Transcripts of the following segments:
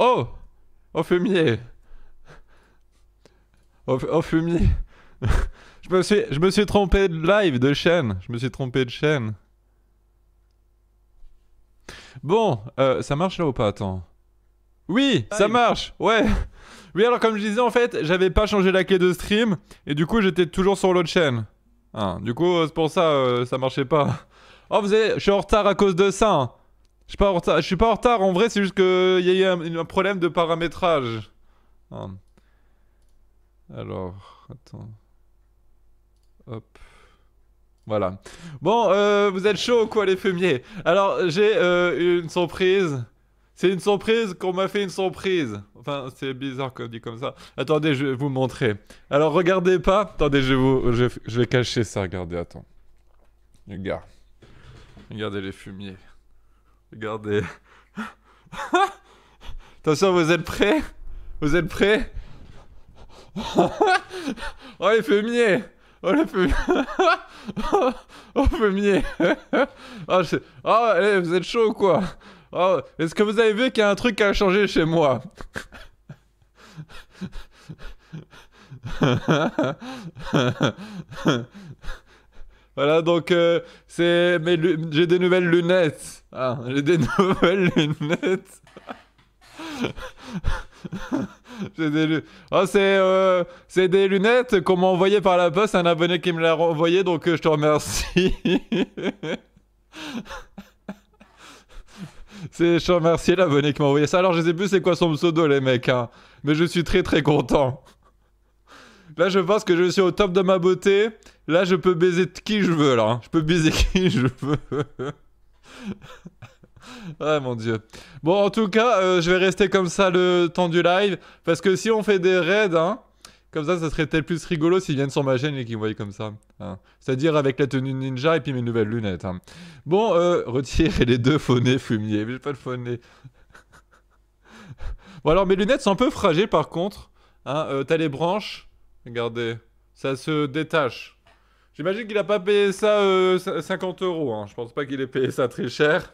Oh! Oh, fumier! Oh, fumier! Je me suis trompé de live, de chaîne. Je me suis trompé de chaîne. Bon, ça marche là ou pas? Attends. Oui, ça marche! Ouais! Oui, alors comme je disais, en fait, j'avais pas changé la clé de stream, et du coup, j'étais toujours sur l'autre chaîne. Ah, du coup, c'est pour ça, ça marchait pas. Oh, je suis en retard à cause de ça. Hein. Je suis pas en retard, en vrai, c'est juste qu'il y a eu un problème de paramétrage. Ah. Alors, attends. Hop. Voilà. Bon, vous êtes chaud quoi, les fumiers? Alors, j'ai une surprise. C'est une surprise qu'on m'a fait une surprise. Enfin, c'est bizarre qu'on dit comme ça. Attendez, je vais vous montrer. Alors, regardez pas. Attendez, je vais cacher ça. Regardez, attends. Regarde. Regardez les fumiers. Regardez. Attention, vous êtes prêts? Vous êtes prêts? Oh, les fumiers! Oh, le fumier! Oh, fumier! Oh, allez, vous êtes chaud ou quoi? Oh, est-ce que vous avez vu qu'il y a un truc qui a changé chez moi? Voilà, donc j'ai des nouvelles lunettes. Ah, j'ai des nouvelles lunettes. Oh, c'est des lunettes qu'on m'a envoyées par la poste, un abonné qui me l'a envoyé, donc je te remercie. Je te remercie l'abonné qui m'a envoyé ça. Alors je sais plus c'est quoi son pseudo les mecs, hein. Mais je suis très très content. Là je pense que je suis au top de ma beauté. Là je peux baiser qui je veux là. Je peux baiser qui je veux. Ah mon dieu. Bon en tout cas je vais rester comme ça le temps du live. Parce que si on fait des raids hein, comme ça serait peut-être plus rigolo s'ils viennent sur ma chaîne et qu'ils me voient comme ça. Hein. C'est-à-dire avec la tenue ninja et puis mes nouvelles lunettes. Hein. Bon retirez les deux faux nez fumiers. J'ai pas de faux nez. Bon alors mes lunettes sont un peu fragiles par contre. Hein, t'as les branches. Regardez. Ça se détache. J'imagine qu'il a pas payé ça 50 euros. Hein. Je pense pas qu'il ait payé ça très cher.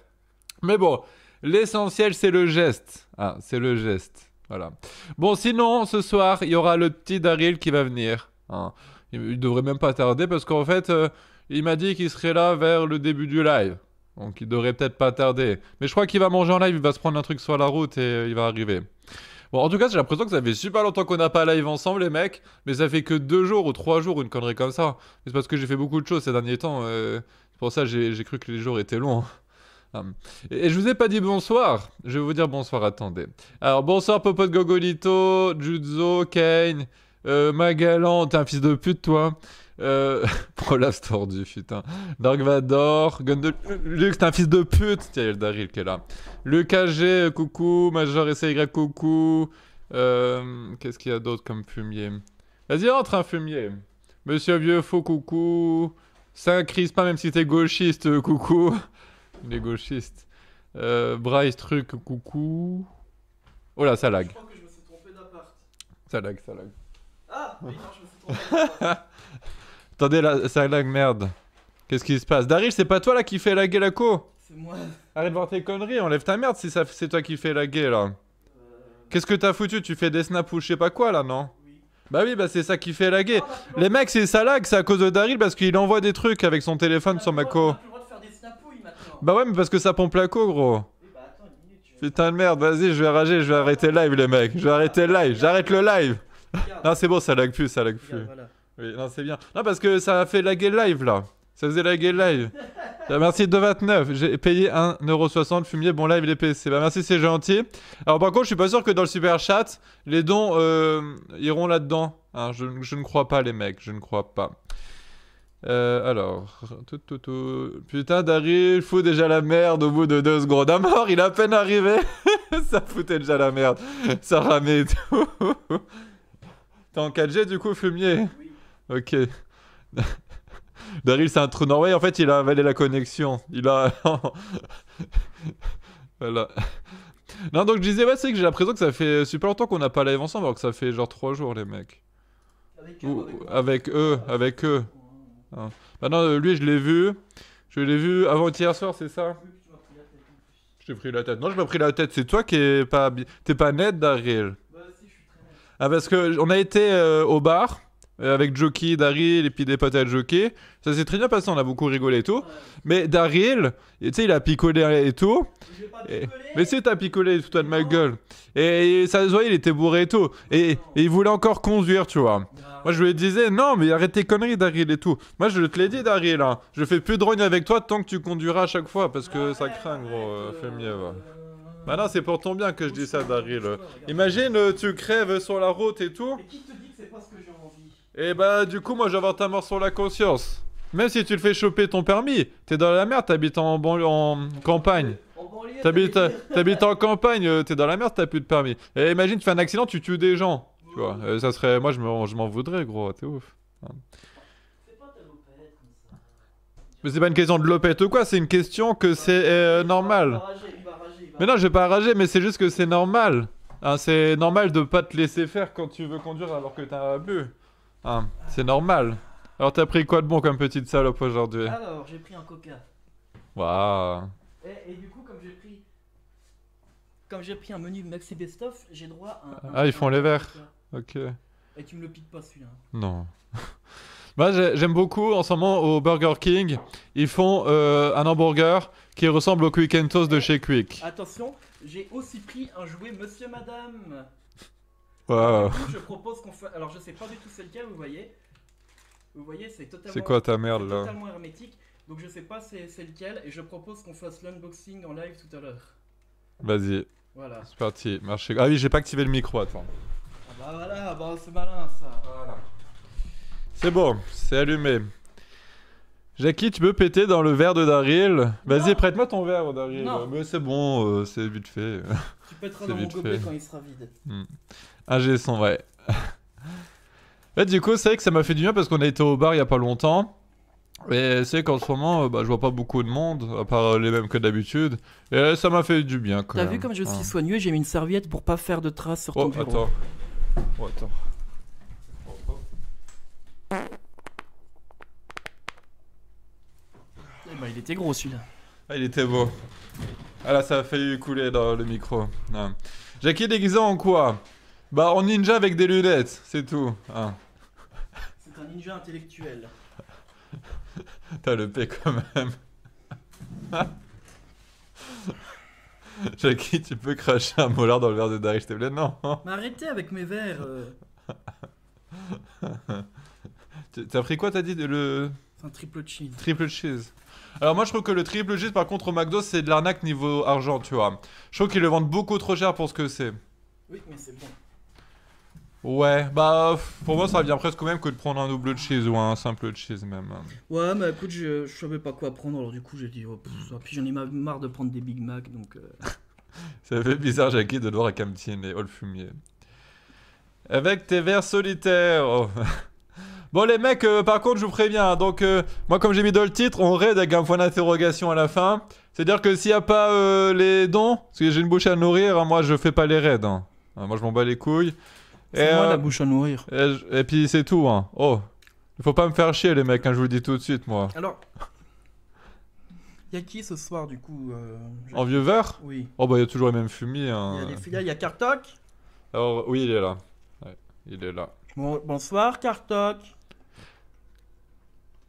Mais bon, l'essentiel c'est le geste. Ah, c'est le geste. Voilà. Bon, sinon, ce soir, il y aura le petit Daryl qui va venir. Hein. Il devrait même pas tarder parce qu'en fait, il m'a dit qu'il serait là vers le début du live. Donc il devrait peut-être pas tarder. Mais je crois qu'il va manger en live, il va se prendre un truc sur la route et il va arriver. Bon, en tout cas, j'ai l'impression que ça fait super longtemps qu'on n'a pas live ensemble, les mecs. Mais ça fait que 2 jours ou 3 jours, une connerie comme ça. C'est parce que j'ai fait beaucoup de choses ces derniers temps. C'est pour ça que j'ai cru que les jours étaient longs. Et je vous ai pas dit bonsoir. Je vais vous dire bonsoir, attendez. Alors, bonsoir Popote Gogolito, Juzo, Kane, Magalan, t'es un fils de pute, toi. Prolapse tordu, putain. Dark Vador, Lux, t'es un fils de pute. Tiens, il y a le Daryl qui est là. Le KG, coucou. Major SY, coucou. Qu'est-ce qu'il y a d'autre comme fumier? Vas-y, entre un fumier. Monsieur Vieux Faux, coucou. Saint-Crisp, pas même si t'es gauchiste, coucou. Les gauchistes. Bryce Truc, coucou. Oh là, ça lag. Je crois que je me suis trompé d'appart. Ça lag, ça lag. Ah mais non, je me suis trompé d'appart. Attendez, là, ça lag, merde. Qu'est-ce qui se passe? Daryl, c'est pas toi là qui fait laguer la co? C'est moi. Arrête de voir tes conneries, enlève ta merde si c'est toi qui fais laguer là. Qu'est-ce que t'as foutu? Tu fais des snaps ou je sais pas quoi là, non? Oui. Bah oui, bah c'est ça qui fait laguer. Ah, on a plus le Les droit- mecs, c'est ça lag, c'est à cause de Daryl parce qu'il envoie des trucs avec son téléphone sur ma On a co. plus le droit de faire des snapouilles maintenant. Bah ouais, mais parce que ça pompe la co, gros. Oui, bah attends une minute, tu Putain de merde, vas-y, je vais rager, je vais arrêter le live, les mecs. Je vais arrêter le live, j'arrête le live. Regarde, Non, c'est bon, ça lag plus, ça lag plus. regarde, voilà. Oui, non, c'est bien. Non, parce que ça a fait laguer le live, là. Ça faisait laguer le live. Merci de 29. J'ai payé 1,60€ fumier. Bon, live, les PC. Bah, merci, c'est gentil. Alors, par contre, je suis pas sûr que dans le super chat, les dons iront là-dedans. Hein, je ne crois pas, les mecs. Je ne crois pas. Alors. Putain, Daryl fout déjà la merde au bout de 2 secondes. À mort, il est à peine arrivé. Ça foutait déjà la merde. Ça ramait et tout. T'es en 4G du coup, fumier? Oui. Ok. Daryl, c'est un trou Norway. En fait, il a avalé la connexion. Il a. Voilà. Non, donc je disais, ouais, c'est que j'ai l'impression que ça fait super longtemps qu'on n'a pas live ensemble, alors que ça fait genre 3 jours, les mecs. Avec Ou eux, avec eux, avec eux. Hein. Bah non, lui, je l'ai vu. Je l'ai vu avant-hier soir, c'est ça? Je t'ai pris la tête. Non, je m'ai pris la tête. C'est toi qui est pas... T'es pas net, Daryl. Bah, si, je suis très net. Ah, parce que on a été au bar avec Joki, Daryl et puis des potes à Joki. Ça s'est très bien passé, on a beaucoup rigolé et tout. Ouais. Mais Daryl, tu sais, il a picolé et tout. Je vais pas Et- picoler. Mais si, t'as picolé, toi de ma Non. gueule. Et ça se voyait, il était bourré et tout. Et il voulait encore conduire, tu vois. Moi, je lui disais, non, mais arrête tes conneries, Daryl et tout. Moi, je te l'ai dit, Daryl, hein. Je fais plus de rogne avec toi tant que tu conduiras à chaque fois parce que ça craint, gros. Fais mieux, va. Bah non, c'est pour ton bien que je dis ça, Daryl. Imagine, tu crèves sur la route et tout. Et qui te dit que c'est pas ce que j'ai envie? Et bah, du coup, moi, je vais avoir ta mort sur la conscience. Même si tu le fais choper ton permis, t'es dans la merde, t'habites en banlieue, en campagne. En banlieue, T'habites t'allais dire. t'habites en campagne, t'es dans la merde, t'as plus de permis. Et imagine, tu fais un accident, tu tues des gens. Tu vois, ça serait. Moi, je m'en voudrais, gros, t'es ouf. Fais pas ta lopette comme ça. Mais c'est pas une question de lopette ou quoi, c'est une question que c'est Il va normal. rager, il va rager, il va Mais non, je vais pas rager, mais c'est juste que c'est normal. Hein, c'est normal de pas te laisser faire quand tu veux conduire alors que t'as bu. Hein, c'est normal. Alors, t'as pris quoi de bon comme petite salope aujourd'hui? Alors, j'ai pris un coca. Waouh. Et du coup, comme j'ai pris un menu Maxi Best of, j'ai droit à un. Ah, ils font les verres. coca. Ok. Et tu me le piques pas celui-là. Non. Moi, j'aime beaucoup en ce moment au Burger King. Ils font un hamburger qui ressemble au Quick and Toast de chez Quick. Attention, j'ai aussi pris un jouet Monsieur Madame. Waouh. Du coup, je propose qu'on fasse. Alors, je sais pas du tout c'est lequel, vous voyez. Vous voyez, c'est totalement. C'est quoi ta c'est merde là? totalement hermétique. Donc, je sais pas c'est lequel. Et je propose qu'on fasse l'unboxing en live tout à l'heure. Vas-y, Voilà. c'est parti. Marche. Ah oui, j'ai pas activé le micro, attends. Ah bah voilà, bah c'est malin ça. C'est bon, c'est allumé. Jackie, tu peux péter dans le verre de Daryl? Vas-y, Non. prête-moi ton verre, Daryl. Non. Mais c'est bon, c'est vite fait. Tu pèteras C'est dans mon vite gobelet fait. quand il sera vide. Un G son, ouais. Ouais, du coup, c'est vrai que ça m'a fait du bien parce qu'on a été au bar il y a pas longtemps. Et c'est qu'en ce moment, bah, je vois pas beaucoup de monde, à part les mêmes que d'habitude. Et ça m'a fait du bien quand T'as même. vu comme je Hein. suis soigneux, j'ai mis une serviette pour pas faire de traces sur ton Oh, bureau. attends. Oh, attends. Eh bah il était gros celui-là. Ah, il était beau. Ah là, ça a failli couler dans le micro. Ah. Jackie est déguisé en quoi? Bah, en ninja avec des lunettes, c'est tout. Ah. C'est un ninja intellectuel. T'as le P quand même. Jackie, tu peux cracher un molar dans le verre de Daryl, s'il te plaît? Non. Mais arrêtez avec mes verres. T'as pris quoi, t'as dit? Le C'est un triple cheese. triple cheese. Alors moi, je trouve que le triple cheese, par contre, au McDo, c'est de l'arnaque niveau argent, tu vois. Je trouve qu'ils le vendent beaucoup trop cher pour ce que c'est. Oui, mais c'est bon. Ouais, bah, pour moi, ça revient presque au même que de prendre un double cheese ou un simple cheese même. Ouais, mais écoute, je savais pas quoi prendre, alors du coup j'ai dit, oh, pff, ça. Puis j'en ai marre de prendre des Big Mac, donc. Ça fait bizarre, Jackie, de devoir à Camtine et oh le fumier. Avec tes verres solitaires. Oh. Bon, les mecs, par contre, je vous préviens. Hein, donc, moi, comme j'ai mis dans le titre, on raid avec un point d'interrogation à la fin. C'est-à-dire que s'il n'y a pas les dons, parce que j'ai une bouche à nourrir, hein, moi, je fais pas les raids. Hein. Moi, je m'en bats les couilles. C'est Et, moi la bouche à nourrir. et puis, c'est tout. Hein. Oh. Il faut pas me faire chier, les mecs, hein, je vous le dis tout de suite, moi. Alors. Y'a qui ce soir du coup En vieux verre? Oui. Oh, bah, il y a toujours les mêmes fumiers. Il y Hein. a des filiales, il y a Kartok. Alors, oui, il est là. Ouais, il est là. Bon, bonsoir Kartok.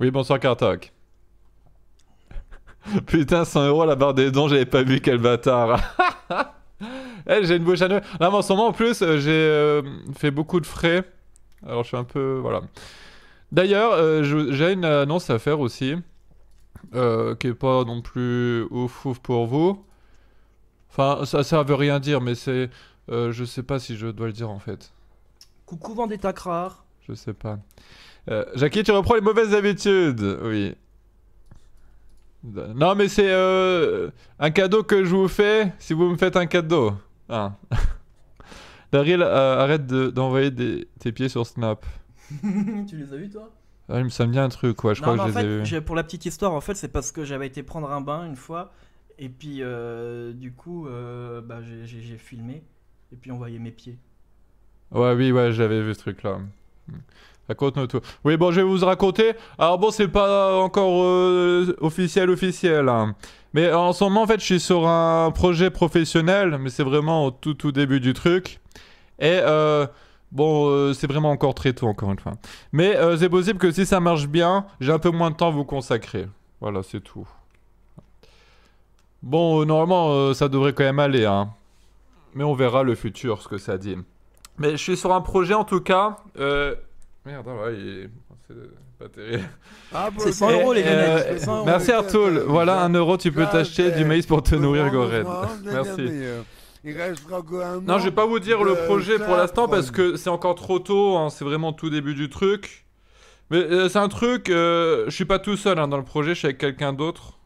Oui, bonsoir Kartok. Putain, 100 € la barre des dons, j'avais pas vu quel bâtard. Eh, j'ai une bouche à nourrir. Là, mais en ce moment, en plus, j'ai fait beaucoup de frais. Alors, je suis un peu. Voilà. D'ailleurs, j'ai une annonce à faire aussi. Qui est pas non plus ouf ouf pour vous. Enfin, ça veut rien dire, mais c'est. Je sais pas si je dois le dire en fait. Coucou Vendetta Crare. Je sais pas. Jackie, tu reprends les mauvaises habitudes. Oui. Non, mais c'est un cadeau que je vous fais si vous me faites un cadeau. Ah. Daryl, arrête d'envoyer tes pieds sur Snap. Tu les as vus toi? Ah, ça me dit un truc, quoi. Je Non, crois mais que en je les ai fait, vus. pour la petite histoire, en fait, c'est parce que j'avais été prendre un bain une fois, et puis du coup, bah, j'ai filmé, et puis envoyé mes pieds. Ouais, oui, ouais, j'avais vu ce truc-là. Raconte-nous tout. Oui, bon, je vais vous raconter. Alors bon, c'est pas encore officiel, hein. Mais en ce moment, en fait, je suis sur un projet professionnel, mais c'est vraiment au tout début du truc. Et bon, c'est vraiment encore très tôt, encore une fois. Mais c'est possible que si ça marche bien, j'ai un peu moins de temps à vous consacrer. Voilà, c'est tout. Bon, normalement, ça devrait quand même aller, hein. Mais on verra le futur, ce que ça dit. Mais je suis sur un projet, en tout cas. Merde, c'est pas terrible. C'est 100 € les lunettes. c'est 100 €. Merci Artoul. Voilà, 1 euro, tu peux t'acheter du maïs pour te nourrir, Gored. Merci. Non, je vais pas vous dire le projet pour l'instant parce que c'est encore trop tôt, hein, c'est vraiment tout début du truc. Mais c'est un truc, je suis pas tout seul hein, dans le projet, je suis avec quelqu'un d'autre.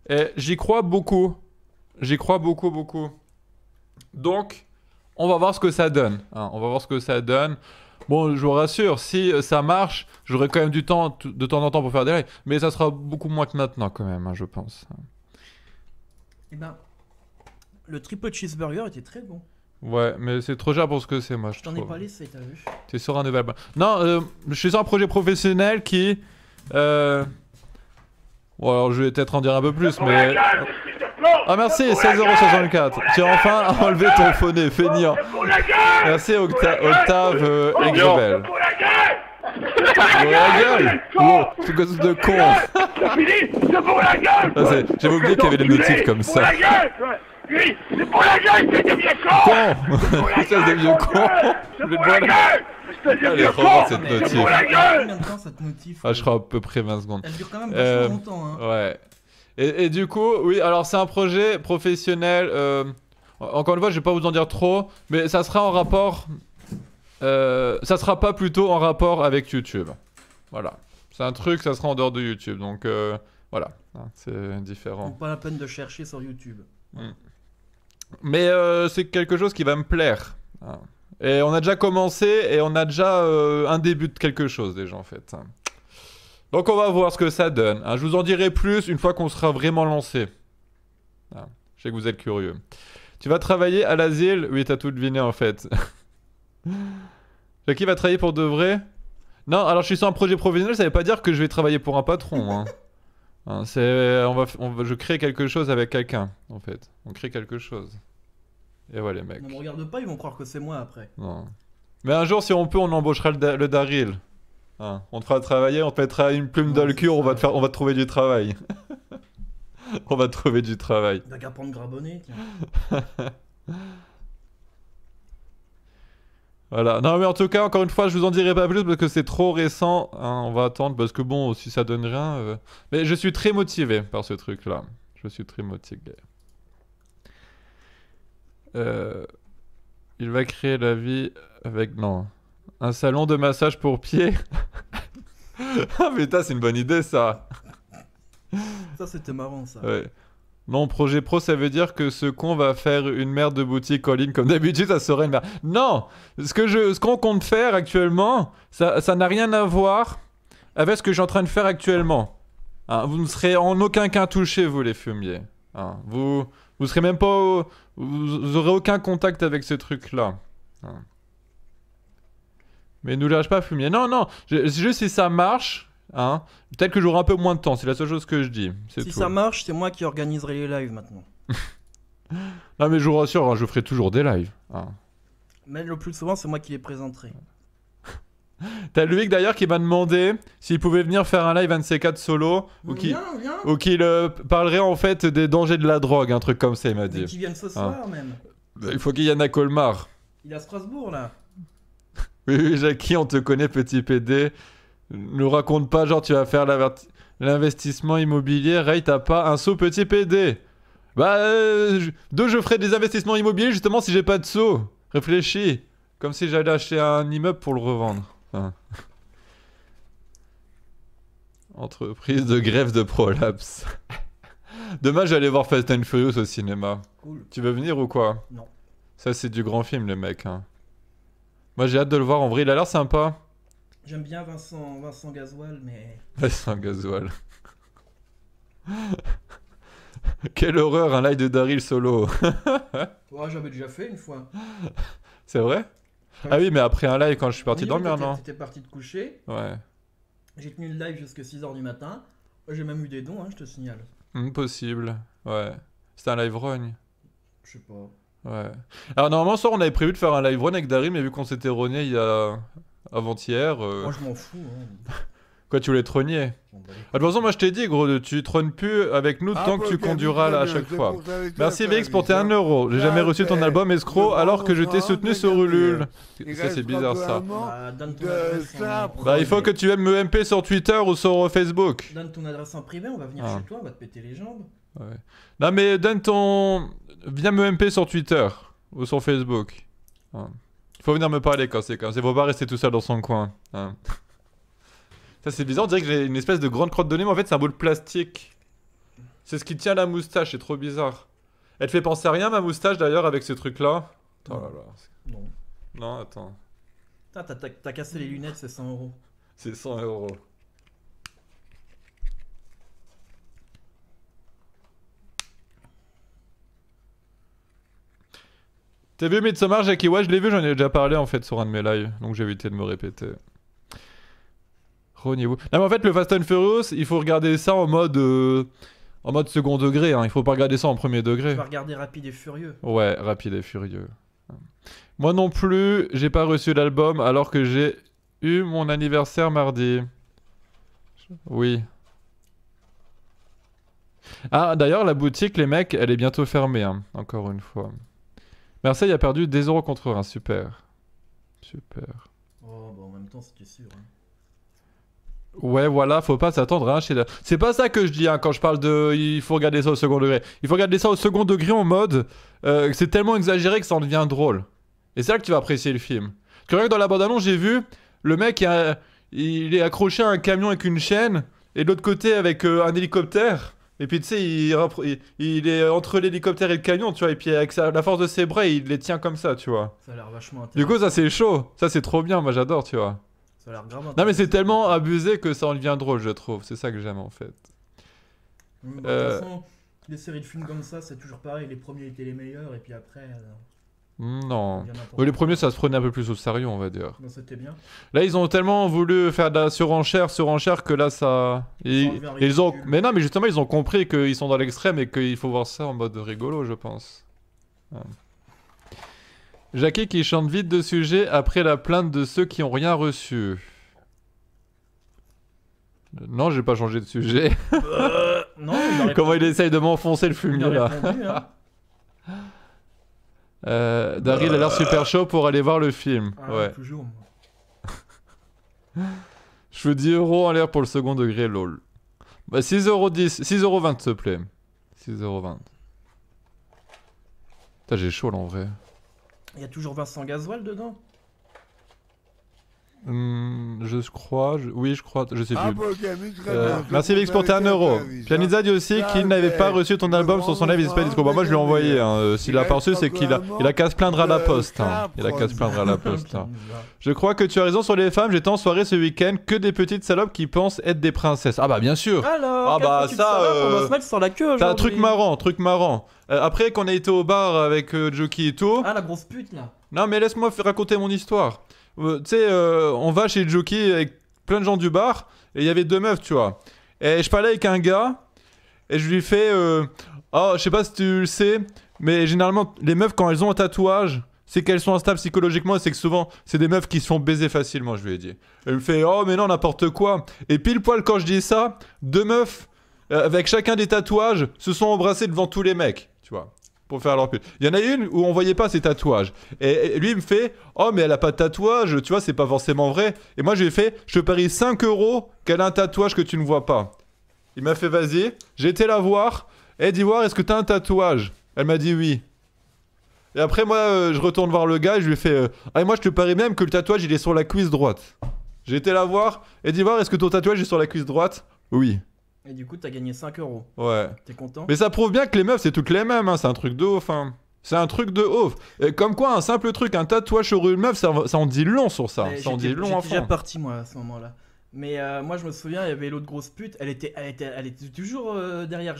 Et j'y crois beaucoup. J'y crois beaucoup. Donc, on va voir ce que ça donne. Hein, on va voir ce que ça donne. Bon, je vous rassure, si ça marche, j'aurai quand même du temps de temps en temps pour faire des lives. Mais ça sera beaucoup moins que maintenant quand même, hein, je pense. Eh ben, le triple cheeseburger était très bon. Ouais, mais c'est trop cher pour ce que c'est, moi, je trouve. Je t'en ai pas laissé, t'as vu? T'es sur un nouvel... Non, je suis sur un projet professionnel qui... Bon, alors je vais peut-être en dire un peu plus, mais... Ah merci, 16,64 €. Tu as enfin enlevé ton phoné, feignant. Merci Octave Exobel. Pour la gueule! Wow, c'est quoi ce de con? J'avais oublié qu'il y avait des notifs comme ça. Oui, c'est pour la gueule, c'est des vieux cons! Con! Espèce de vieux con! C'est pour la gueule! Allez, revois cette notif. Combien de temps cette notif? Ah, je crois à peu près 20 secondes. Elle dure quand même vachement longtemps, hein. Ouais. Et du coup, oui, alors c'est un projet professionnel. Encore une fois, je vais pas vous en dire trop, mais ça sera en rapport. Ça sera pas plutôt en rapport avec YouTube. Voilà. C'est un truc, ça sera en dehors de YouTube. Donc voilà, hein, c'est différent. Donc pas la peine de chercher sur YouTube. Mais c'est quelque chose qui va me plaire. Hein. Et on a déjà commencé et on a déjà un début de quelque chose déjà en fait. Hein. Donc on va voir ce que ça donne. Hein. Je vous en dirai plus une fois qu'on sera vraiment lancé. Hein. Je sais que vous êtes curieux. Tu vas travailler à l'asile? Oui, t'as tout deviné en fait. Jackie va travailler pour de vrai? Non, alors je suis sur un projet professionnel, ça veut pas dire que je vais travailler pour un patron. Hein. Hein, je crée quelque chose avec quelqu'un en fait. On crée quelque chose. Et voilà les mecs. Ne me regarde pas, ils vont croire que c'est moi après. Non. Mais un jour, si on peut, on embauchera le Daryl. Hein, on te fera travailler, on te mettra une plume dans le cul, on va te trouver du travail. On va te trouver du travail. T'as qu'à prendre Grabonnet, tiens. Voilà. Non, mais en tout cas, encore une fois, je vous en dirai pas plus parce que c'est trop récent. Hein, on va attendre parce que bon, si ça donne rien. Mais je suis très motivé par ce truc-là. Je suis très motivé. Il va créer la vie avec... Non. Un salon de massage pour pieds. Ah putain, c'est une bonne idée ça. Ça c'était marrant ça. Ouais. Non, projet pro, ça veut dire que ce con va faire une merde de boutique en ligne comme d'habitude, ça serait une merde. Non, ce qu'on compte faire actuellement, ça n'a rien à voir avec ce que je suis en train de faire actuellement. Hein, vous ne serez en aucun cas touchés, vous les fumiers. Hein, vous serez même pas... Vous aurez aucun contact avec ce truc-là. Hein. Mais ne nous lâche pas, fumier. Non, juste si ça marche, hein, peut-être que j'aurai un peu moins de temps, c'est la seule chose que je dis. Si tout. Ça marche, c'est moi qui organiserai les lives maintenant. Non mais je vous rassure, hein, je ferai toujours des lives. Hein. Mais le plus souvent, c'est moi qui les présenterai. T'as Luik d'ailleurs qui m'a demandé s'il pouvait venir faire un live un de ces 4 solo ou qu'il parlerait en fait des dangers de la drogue, un truc comme ça, il m'a dit. Mais qu'il vienne ce soir même. Il faut qu'il y en ait à Colmar. Il est à Strasbourg là. Oui, Jackie, on te connaît, petit PD. Ne raconte pas, genre, tu vas faire l'investissement immobilier. Ray, t'as pas un sou, petit PD. Bah, je ferai des investissements immobiliers justement si j'ai pas de sous. Réfléchis. Comme si j'allais acheter un immeuble pour le revendre. Hein. Entreprise de grève de prolapse. Demain, j'allais voir Fast and Furious au cinéma. Cool. Tu veux venir ou quoi? Non. Ça, c'est du grand film, les mecs. Hein. Moi, j'ai hâte de le voir. En vrai, il a l'air sympa. J'aime bien Vincent Gasoil, mais... Vincent Gasoil. Quelle horreur, un live de Daryl solo. Ouais, j'avais déjà fait une fois. C'est vrai? Ah oui, mais après un live, quand je suis parti Oui, dormir, t'étais- non? T'étais parti te coucher. Ouais. J'ai tenu le live jusqu'à 6h du matin. J'ai même eu des dons, hein, je te signale. Possible. Ouais. C'était un live run. Je sais pas. Ouais. Alors normalement, ce soir, on avait prévu de faire un live run avec Daryl, mais vu qu'on s'était rogné il y a avant-hier. Moi, je m'en fous. Hein. Quoi, tu voulais te rogner? Je m'en bats les Ah, de toute façon, moi je t'ai dit, gros, tu trônes plus avec nous tant que tu conduiras là à chaque fois. Merci VX pour tes 1€. J'ai jamais reçu ton album escroc alors que je t'ai soutenu sur Ulule. Ça, c'est bizarre ça. Bah, donne ton adresse en... Bah, il faut que tu aimes me MP sur Twitter ou sur Facebook. Donne ton adresse en privé, on va venir Ah. chez toi, on va te péter les jambes. Ouais. Non, mais donne ton. Viens me MP sur Twitter ou sur Facebook. Hein. Faut venir me parler quand c'est comme ça. Faut pas rester tout seul dans son coin. Hein. Ça, c'est bizarre, on dirait que j'ai une espèce de grande crotte de nez, mais en fait, c'est un bout de plastique. C'est ce qui tient la moustache, c'est trop bizarre. Elle te fait penser à rien, ma moustache, d'ailleurs, avec ce truc-là? Oh là là. Non. Non, attends. Putain, t'as cassé les lunettes, c'est 100€. C'est 100€. T'as vu Midsommar, Jackie? Ouais, je l'ai vu, j'en ai déjà parlé en fait sur un de mes lives, donc j'ai évité de me répéter. Rognez-vous. Non, mais en fait, le Fast and Furious, il faut regarder ça en mode second degré, hein. Il faut pas regarder ça en premier degré. Tu vas regarder Rapide et Furieux. Ouais, Rapide et Furieux. Moi non plus, j'ai pas reçu l'album alors que j'ai eu mon anniversaire mardi. Oui. Ah, d'ailleurs, la boutique, les mecs, elle est bientôt fermée, hein, encore une fois. Marseille a perdu des euros contre Reims, super. Super. Oh, bah en même temps, c'était sûr. Hein. Ouais, voilà, faut pas s'attendre à un chef. C'est pas ça que je dis hein, quand je parle de. Il faut regarder ça au second degré. Il faut regarder ça au second degré en mode. C'est tellement exagéré que ça en devient drôle. Et c'est là que tu vas apprécier le film. Que rien que dans la bande-annonce, j'ai vu le mec, il est accroché à un camion avec une chaîne, et de l'autre côté avec un hélicoptère. Et puis tu sais, il est entre l'hélicoptère et le camion, tu vois. Et puis avec la force de ses bras, il les tient comme ça, tu vois. Ça a l'air vachement intéressant. Du coup, ça c'est chaud. Ça c'est trop bien, moi j'adore, tu vois. Ça a l'air grave Non mais c'est intéressant. tellement abusé que ça en devient drôle, je trouve. C'est ça que j'aime en fait. Bah, de toute façon, les séries de films comme ça, c'est toujours pareil. Les premiers étaient les meilleurs, et puis après. Non. il y en a pour- Ouais, les premiers, ça se prenait un peu plus au sérieux, on va dire. Non, c'était bien. Là, ils ont tellement voulu faire de la surenchère que là, ça. Ça devient Ils ont. ridicule. Mais non, mais justement, ils ont compris qu'ils sont dans l'extrême et qu'il faut voir ça en mode rigolo, je pense. Ouais. Jackie qui chante vite de sujet après la plainte de ceux qui ont rien reçu. Non, j'ai pas changé de sujet. Non, il aurait Comment il essaye de m'enfoncer le il fumier aurait là. répondu, hein. Daryl a l'air super chaud pour aller voir le film. Ah, Ouais. toujours. Moi. Je veux 10€ en l'air pour le second degré, lol. Bah 6,10€, 6,20€ s'il te plaît. 6,20€. Putain, j'ai chaud là en vrai. Il y a toujours Vincent Gasoil dedans. Je crois, oui je crois, je sais Ah, plus. Merci VX pour tes 1€. Pianizza dit aussi qu'il n'avait pas reçu ton album sur son live Ispa Disco. Bah moi je lui ai envoyé, hein. S'il a pas reçu c'est qu'il a qu'à se plaindre à la poste. Hein. Il a qu'à se plaindre à la poste. Hein. Je crois que tu as raison sur les femmes, j'étais en soirée ce week-end, que des petites salopes qui pensent être des princesses. Ah bah bien sûr. Alors, Ah bah, quelle petite ça, salope, on va se mettre sur la queue C'est un aujourd'hui. truc marrant. Après qu'on a été au bar avec Joki et tout. Ah, la grosse pute là. Non mais laisse-moi raconter mon histoire. Tu sais, on va chez Joki avec plein de gens du bar et il y avait deux meufs, tu vois. Et je parlais avec un gars et je lui fais oh, je sais pas si tu le sais, mais généralement les meufs quand elles ont un tatouage, c'est qu'elles sont instables psychologiquement et c'est que souvent c'est des meufs qui se font baiser facilement, je lui ai dit. Elle me fait oh mais non n'importe quoi. Et pile poil quand je dis ça, deux meufs avec chacun des tatouages se sont embrassés devant tous les mecs, tu vois. Pour faire leur pute. Il y en a une où on voyait pas ses tatouages. Et lui il me fait oh mais elle a pas de tatouage, tu vois, c'est pas forcément vrai. Et moi je lui ai fait je te parie 5€ qu'elle a un tatouage que tu ne vois pas. Il m'a fait vas-y, j'ai été la voir. Elle dit voir est-ce que t'as un tatouage? Elle m'a dit oui. Et après moi je retourne voir le gars et je lui ai fait ah et moi je te parie même que le tatouage il est sur la cuisse droite. J'ai été la voir et dit voir est-ce que ton tatouage est sur la cuisse droite? Oui. Et du coup, t'as gagné 5€. Ouais. T'es content? Mais ça prouve bien que les meufs, c'est toutes les mêmes, hein. C'est un truc de ouf, hein. C'est un truc de ouf. Et comme quoi, un simple truc, un tatouage sur une meuf, ça en dit long sur ça. Mais Ça en dit long, J'étais déjà enfin. parti moi à ce moment-là. Mais moi je me souviens, il y avait l'autre grosse pute, elle était toujours derrière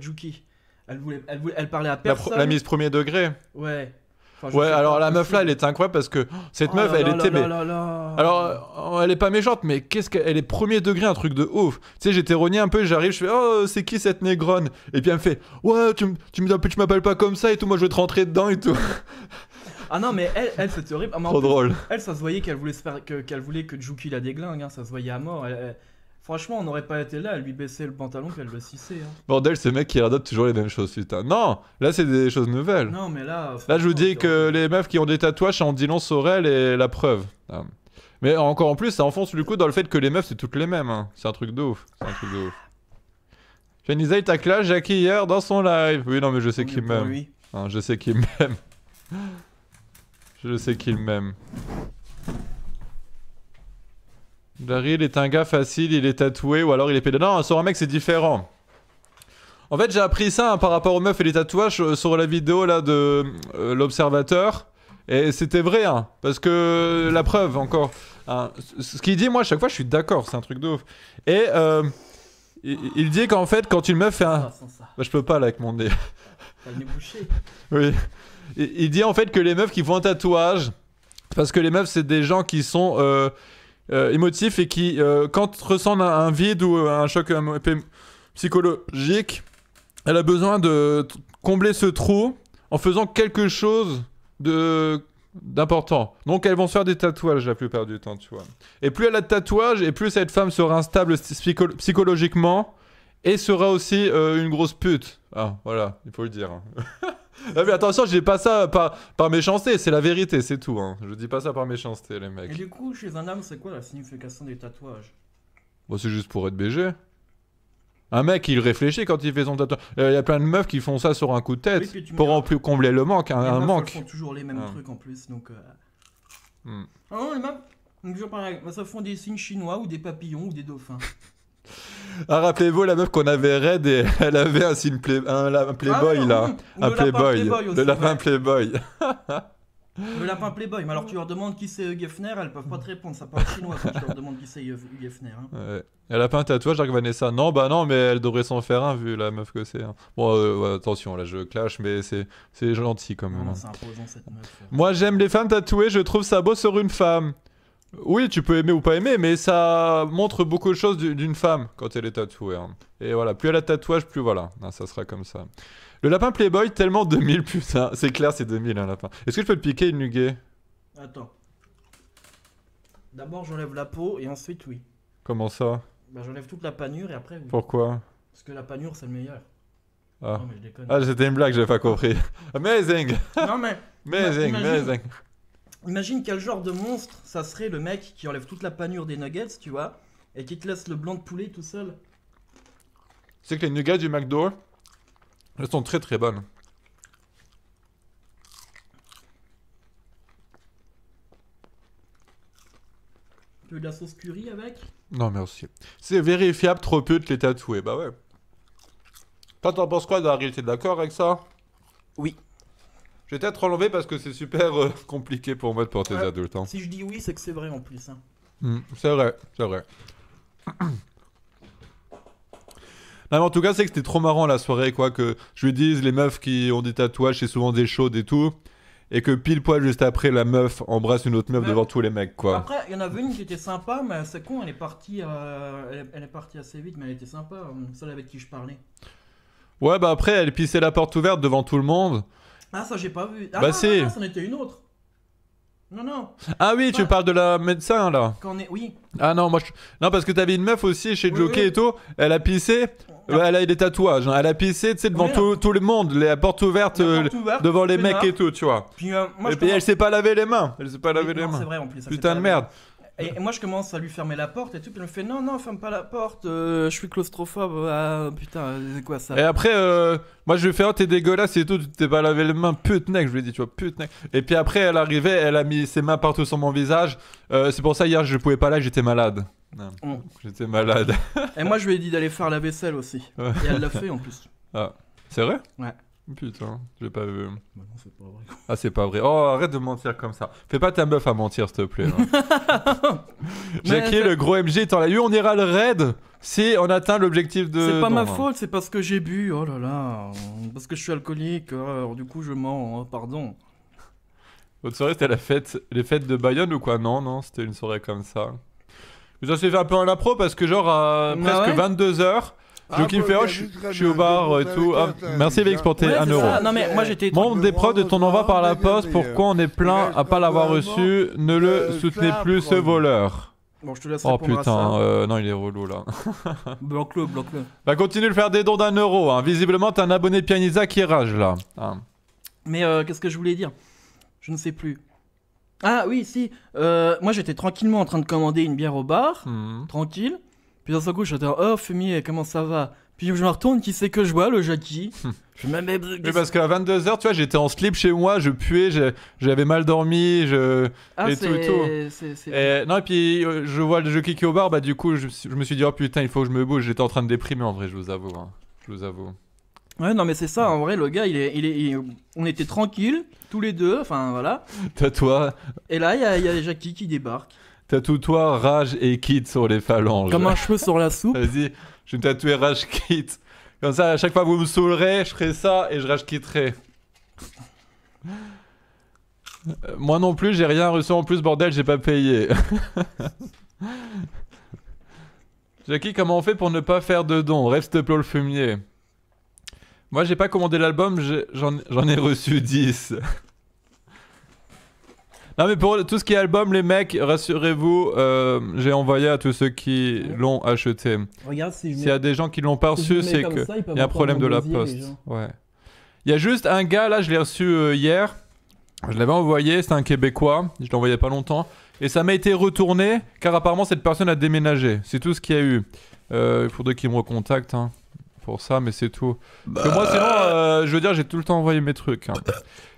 Juki. Elle parlait à personne. La mise premier degré. Ouais. Enfin, je Ouais, sais alors pas, la meuf là, possible. elle est incroyable parce que cette Oh meuf, là elle là était. là Mais... là là. Alors, elle est pas méchante, mais qu'est-ce qu'elle est premier degré, un truc de ouf. Tu sais, j'étais rogné un peu, j'arrive, je fais oh, c'est qui cette négronne? Et puis elle me fait ouais, tu m'appelles pas comme ça et tout, moi je vais te rentrer dedans et tout. Ah non, mais elle c'était horrible. Ah, mais en Trop plus, drôle. Elle, ça se voyait qu'elle voulait, qu'elle voulait que Juki la déglingue, hein, ça se voyait à mort. Franchement, on n'aurait pas été là, elle lui baissait le pantalon, puis elle le cissait. Hein. Bordel, ce mec qui radote toujours les mêmes choses, putain. Non, là c'est des choses nouvelles. Non, mais là. Là, je vous franchement, dis que les meufs qui ont des tatouages, ça en dit long sur elles et la preuve. Ah. Mais encore en plus, ça enfonce du coup dans le fait que les meufs, c'est toutes les mêmes. Hein. C'est un truc de ouf. C'est un truc de ouf. Fenisa, il tacle Jackie hier dans son live. Oui, non, mais je sais Tant qu'il mieux pour m'aime. lui. Hein, je sais qu'il m'aime. Je sais qu'il m'aime. Daryl est un gars facile, il est tatoué ou alors il est pédé. Non, sur un mec, c'est différent. En fait, j'ai appris ça hein, par rapport aux meufs et les tatouages sur la vidéo là de l'observateur. Et c'était vrai, hein, parce que la preuve encore. Hein, ce qu'il dit, moi, à chaque fois, je suis d'accord, c'est un truc de ouf. Et il dit qu'en fait, quand une meuf fait un. Ah, sans ça. Bah, je peux pas là avec mon nez. T'as le nez bouché. Oui. Il dit en fait que les meufs qui font un tatouage, parce que les meufs, c'est des gens qui sont émotifs et qui, quand ressentent un vide ou un choc psychologique, elle a besoin de combler ce trou en faisant quelque chose d'important. Donc elles vont se faire des tatouages la plupart du temps, tu vois. Et plus elle a de tatouages, et plus cette femme sera instable psychologiquement et sera aussi une grosse pute. Ah, voilà, il faut le dire. Hein. Ah, mais attention, je dis pas ça par méchanceté, c'est la vérité, c'est tout. Hein. Je dis pas ça par méchanceté, les Et mecs. du coup, chez un homme, c'est quoi la signification des tatouages? Bon, c'est juste pour être BG. Un mec, il réfléchit quand il fait son tatouage. Il y a plein de meufs qui font ça sur un coup de tête Oui, puis tu me pour diras- en plus combler le manque, Les un meufs, manque. elles font toujours les mêmes Ah. trucs en plus, donc. Hmm. Ah non, les meufs, donc, toujours pareil. Ça font des signes chinois ou des papillons ou des dauphins. Ah, rappelez-vous la meuf qu'on avait raid et elle avait un signe un Playboy Ah, là. ou Un le lapin Playboy. Playboy aussi, Le lapin ouais. Playboy. Le lapin Playboy, mais alors tu leur demandes qui c'est Hugh Hefner, elles peuvent pas te répondre, ça parle chinois quand tu leur demandes qui c'est Hugh Hefner. Hein. Ouais. Elle a pas un tatouage, avec Vanessa. Non, bah non, mais elle devrait s'en faire un vu la meuf que c'est. Hein. Bon, ouais, attention, là je clash, mais c'est gentil quand même. Non, Hein. c'est imposant cette meuf. Moi j'aime les femmes tatouées, je trouve ça beau sur une femme. Oui, tu peux aimer ou pas aimer, mais ça montre beaucoup de choses d'une femme quand elle est tatouée. Hein. Et voilà, plus elle a de tatouage, plus voilà. Ah, ça sera comme ça. Le lapin Playboy, tellement 2000, putain. C'est clair, c'est 2000 un lapin. Est-ce que je peux te piquer une nuguet? Attends. D'abord j'enlève la peau et ensuite oui. Comment ça? Bah j'enlève toute la panure et après oui. Pourquoi? Parce que la panure c'est le meilleur. Ah. Non mais je déconne. Ah, c'était une blague, j'avais pas compris. Amazing! Non mais Amazing, Imagine- amazing. imagine quel genre de monstre ça serait le mec qui enlève toute la panure des nuggets, tu vois, et qui te laisse le blanc de poulet tout seul. C'est que les nuggets du McDo, elles sont très très bonnes. Tu veux de la sauce curry avec? Non, merci. C'est vérifiable, trop peu de les tatouer. Bah ouais. Toi, t'en penses quoi, Daryl? T'es d'accord avec ça? Oui. Je vais peut-être enlever parce que c'est super compliqué pour moi de porter des Ouais. adultes. Hein. Si je dis oui, c'est que c'est vrai en plus. Hein. C'est vrai, c'est vrai. Non, mais en tout cas, c'est que c'était trop marrant la soirée, quoi. Que je lui dise, les meufs qui ont des tatouages, c'est souvent des chaudes et tout. Et que pile poil juste après, la meuf embrasse une autre meuf Ouais. devant tous les mecs, quoi. Après, il y en avait une qui était sympa, mais c'est con, elle est partie, elle est partie assez vite, mais elle était sympa, celle avec qui je parlais. Ouais, bah après, elle pissait la porte ouverte devant tout le monde. Ah, ça j'ai pas vu. Ah, Bah non, si. non, c'en était une autre. Non, non. Ah oui, tu Ouais. parles de la médecin, là. Quand on est... Oui. Ah non, moi je... Non, parce que t'avais une meuf aussi chez Oui, Jockey oui. et tout, elle a pissé, elle a des tatouages, hein. Elle a pissé, tu sais, devant Oui, tout le monde, les portes ouvertes La porte ouverte, devant les mecs peinard. et tout, tu vois. Puis moi, Et je puis elle commence... s'est pas lavé les mains, elle s'est pas lavé Oui, les non, mains. c'est vrai en plus. ça fait Putain pas de la merde. Et moi je commence à lui fermer la porte et tout, puis elle me fait non, non, ferme pas la porte, je suis claustrophobe, ah putain, c'est quoi ça? Et après, moi je lui ai fait, oh t'es dégueulasse et tout, tu t'es pas lavé les mains, putain, je lui ai dit, tu vois, putain. Et puis après, elle arrivait, elle a mis ses mains partout sur mon visage. C'est pour ça, hier, je pouvais pas là, j'étais malade. Non, Mm. j'étais malade. Et moi je lui ai dit d'aller faire la vaisselle aussi. Ouais. Et elle l'a fait en plus. Ah, c'est vrai? Ouais. Putain, j'ai pas vu. Bah non, c'est pas vrai. Ah, c'est pas vrai. Oh, arrête de mentir comme ça. Fais pas ta meuf à mentir, s'il te plaît. Hein. Jackie, c'est- le gros MG, t'en as eu, on ira le raid si on atteint l'objectif de. C'est pas ma non, hein. faute, c'est parce que j'ai bu, oh là là. Parce que je suis alcoolique, alors du coup je mens, pardon. Votre soirée, c'était les fêtes de Bayonne ou quoi? Non, non, c'était une soirée comme ça. Mais ça s'est fait un peu en impro parce que genre à presque 22h, Joachim fait je suis au bar et tout. Ah, merci Vix pour tes 1 c'est euro. ça. Non mais moi j'étais. Membre des prods de ton envoi par la poste, pourquoi on est plein à pas l'avoir reçu? Ne le soutenez plus ce voleur. Bon, je te laisse Oh répondre à ça. putain, non il est relou là. Bloque-le. Bah continue de faire des dons d'1 euro, hein. Visiblement t'es un abonné de Pianisa qui rage là. Hein. Mais qu'est-ce que je voulais dire? Je ne sais plus. Ah oui, si. Moi j'étais tranquillement en train de commander une bière au bar, tranquille. Puis d'un seul coup j'étais oh fumier, comment ça va? Puis je me retourne, qui c'est que je vois, le Jackie? Je me mets. Mais parce qu'à 22h, tu vois, j'étais en slip chez moi, je puais, j'avais mal dormi, Ah, et tout et tout. Et, non, et puis je vois le jeu qui est au bar, bah du coup, je me suis dit, oh putain, il faut que je me bouge. J'étais en train de déprimer en vrai, je vous avoue. Hein. Je vous avoue. Ouais, non, mais c'est ça, en vrai, le gars, on était tranquilles, tous les deux, enfin voilà. T'as toi, Et là, il y a Jackie qui débarque. t'as tout toi, rage et kit sur les phalanges. Comme un cheveu sur la soupe. Vas-y, je vais me tatouer rage kit. Comme ça, à chaque fois que vous me saoulerez, je ferai ça et je rage quitterai. Moi non plus, j'ai rien reçu en plus, bordel, j'ai pas payé. Jackie, comment on fait pour ne pas faire de dons? Rêve s'il te plaît le fumier. Moi, j'ai pas commandé l'album, j'en ai reçu 10. Non, mais pour tout ce qui est album, les mecs, rassurez-vous, j'ai envoyé à tous ceux qui l'ont acheté. Regarde, si je S'il y a des gens qui l'ont pas reçu, c'est que il y a un problème de la poste. Ouais. Il y a juste un gars, là, je l'ai reçu hier. Je l'avais envoyé, c'était un Québécois. Je l'ai envoyé il y a pas longtemps. Et ça m'a été retourné, car apparemment, cette personne a déménagé. C'est tout ce qu'il y a eu. Il faudrait qu'il me recontacte hein, pour ça, mais c'est tout. Parce que moi, sinon, je veux dire, j'ai tout le temps envoyé mes trucs. Hein.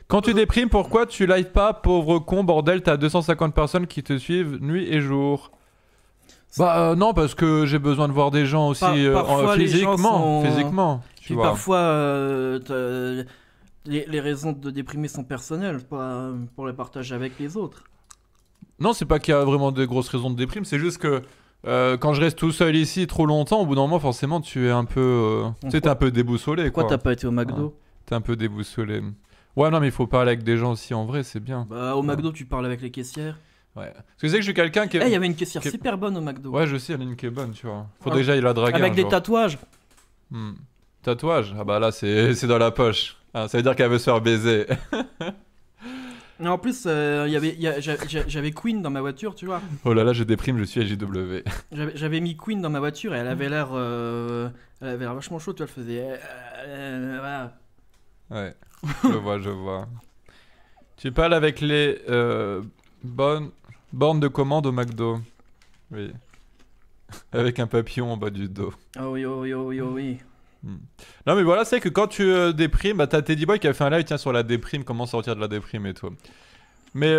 Quand tu déprimes, pourquoi tu lives pas, pauvre con, bordel? T'as 250 personnes qui te suivent nuit et jour. Bah non, parce que j'ai besoin de voir des gens aussi parfois, les gens sont... physiquement. Tu vois. Parfois, les raisons de déprimer sont personnelles, pas pour les partager avec les autres. Non, c'est pas qu'il y a vraiment de grosses raisons de déprime, c'est juste que quand je reste tout seul ici trop longtemps, au bout d'un moment, forcément, tu es un peu, tu sais, t'es un peu déboussolé. Pourquoi t'as pas été au McDo? Ouais. T'es un peu déboussolé. Ouais, non, mais il faut parler avec des gens aussi en vrai, c'est bien. Bah, au McDo, tu parles avec les caissières. Ouais. Parce que c'est que je suis quelqu'un qui. Eh, il y avait une caissière super bonne au McDo. Ouais, je sais, il y en a une qui est bonne, tu vois. Faudrait que j'aille la draguer. Avec des tatouages. Tatouage? Ah bah là, c'est dans la poche. Ah, ça veut dire qu'elle veut se faire baiser. Et en plus, j'avais Queen dans ma voiture, tu vois. Oh là là, je déprime, je suis à JW. J'avais mis Queen dans ma voiture et elle avait l'air vachement chaud, tu vois, elle faisait... voilà. Ouais, je vois. Tu parles avec les bornes de commande au McDo. Oui. Avec un papillon en bas du dos. Oh oui, oh oui, oh oui, oh oui. Non mais voilà, c'est que quand tu déprimes, bah t'as Teddy Boy qui a fait un live sur la déprime, comment sortir de la déprime et tout. Mais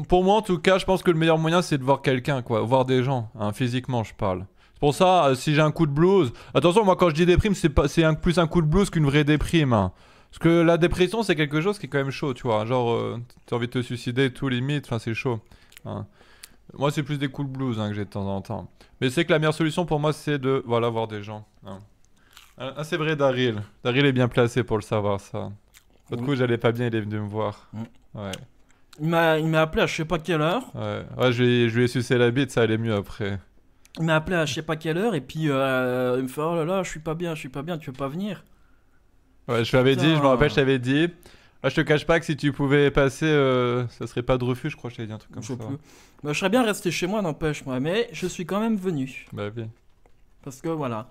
pour moi en tout cas, je pense que le meilleur moyen c'est de voir quelqu'un, quoi, voir des gens, hein, physiquement je parle. C'est pour ça, si j'ai un coup de blues, attention moi quand je dis déprime, c'est plus un coup de blues qu'une vraie déprime. Hein. Parce que la dépression c'est quelque chose qui est quand même chaud, tu vois, genre t'as envie de te suicider et tout limite, enfin c'est chaud. Hein. Moi c'est plus des coups de blues hein, que j'ai de temps en temps. Mais c'est que la meilleure solution pour moi c'est de, voilà, voir des gens. Hein. Ah, c'est vrai, Daryl. Daryl est bien placé pour le savoir, ça. L'autre coup, j'allais pas bien, il est venu me voir. Ouais. Il m'a appelé à je sais pas quelle heure. Ouais, je lui ai sucé la bite, ça allait mieux après. Il m'a appelé à je sais pas quelle heure, et puis il me fait oh là là, je suis pas bien, tu veux pas venir? Ouais, je me rappelle, je t'avais dit. Ah, je te cache pas que si tu pouvais passer, ça serait pas de refus, je crois que je t'avais dit un truc comme ça. Bah, je serais bien resté chez moi, n'empêche, moi, mais je suis quand même venu. Bah oui. Parce que voilà.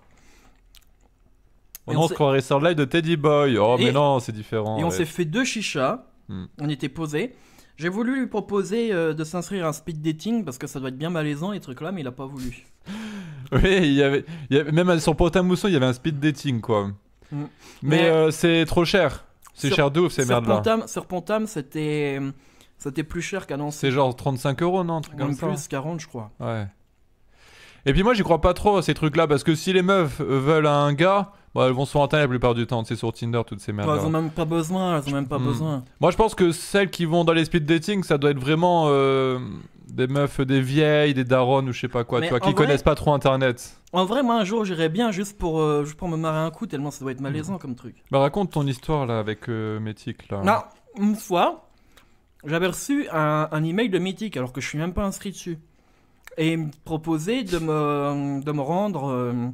On se croirait sur le live de Teddy Boy. Oh, mais non, c'est différent. Et on s'est fait 2 chichas. On était posés. J'ai voulu lui proposer de s'inscrire à un speed dating parce que ça doit être bien malaisant les trucs là, mais il a pas voulu. Oui, il y avait même sur Pont-à-Mousson, il y avait un speed dating quoi. Mais c'est trop cher. C'est cher de ouf ces merdes là. Sur Pont-à-Mousson, c'était plus cher qu'à Nancy. C'est genre 35 €, non, un truc comme ça. Plus 40, je crois. Ouais. Et puis moi, j'y crois pas trop à ces trucs là parce que si les meufs veulent un gars. Bah, elles vont sur internet la plupart du temps, c'est sur Tinder, toutes ces merdes. Elles ont même pas besoin, Moi, je pense que celles qui vont dans les speed dating, ça doit être vraiment des meufs, des vieilles, des darons ou je sais pas quoi, tu vois, qui connaissent pas trop internet. En vrai, moi, un jour, j'irais bien juste pour me marrer un coup, tellement ça doit être malaisant comme truc. Bah, raconte ton histoire là avec Métic là. Non, une fois, j'avais reçu un email de Mythique alors que je suis même pas inscrit dessus. Et il me proposait de me rendre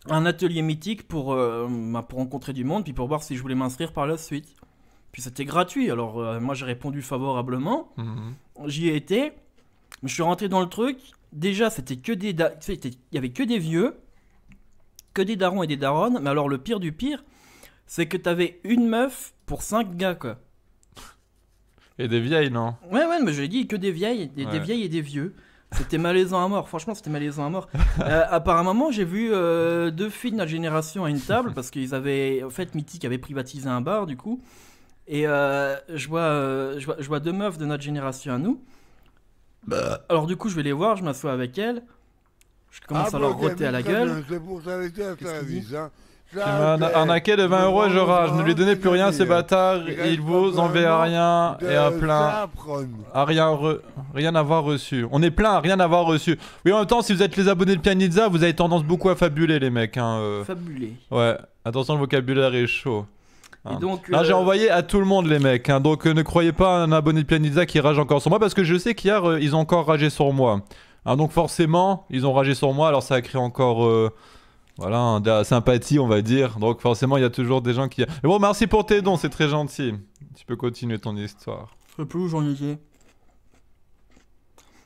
un atelier Mythique pour rencontrer du monde, puis pour voir si je voulais m'inscrire par la suite. Puis c'était gratuit, alors moi j'ai répondu favorablement. J'y ai été, je suis rentré dans le truc. Déjà, c'était que il y avait que des vieux, que des darons et des daronnes. Mais alors le pire du pire, c'est que t'avais une meuf pour 5 gars, quoi. Et des vieilles, non? Ouais, mais je l'ai dit, que des vieilles, des vieilles et des vieux. C'était malaisant à mort, franchement c'était malaisant à mort. Apparemment j'ai vu 2 filles de notre génération à une table, parce qu'ils avaient, en fait Mythique avait privatisé un bar du coup. Et je vois 2 meufs de notre génération à nous. Alors du coup je vais les voir, je m'assois avec elles. Je commence à leur roter à la gueule. C'est pour s'arrêter à service, hein. Tu m'as arnaqué de 20 € et je rage. Ne lui donnez plus rien, ces bâtards. Il vous enverra rien et à plein. À rien avoir reçu. On est plein à rien avoir reçu. Oui, en même temps, si vous êtes les abonnés de Pianizza, vous avez tendance beaucoup à fabuler, les mecs. Hein, Fabuler. Ouais, attention, le vocabulaire est chaud. Et donc, là, j'ai envoyé à tout le monde, les mecs. Hein, donc, ne croyez pas à un abonné de Pianizza qui rage encore sur moi, parce que je sais qu'hier, ils ont encore ragé sur moi. Hein, donc, forcément, ils ont ragé sur moi, alors ça a créé encore. Voilà, de la sympathie, on va dire. Donc forcément, il y a toujours des gens qui... Mais bon, merci pour tes dons, c'est très gentil. Tu peux continuer ton histoire. Je sais plus où j'en étais.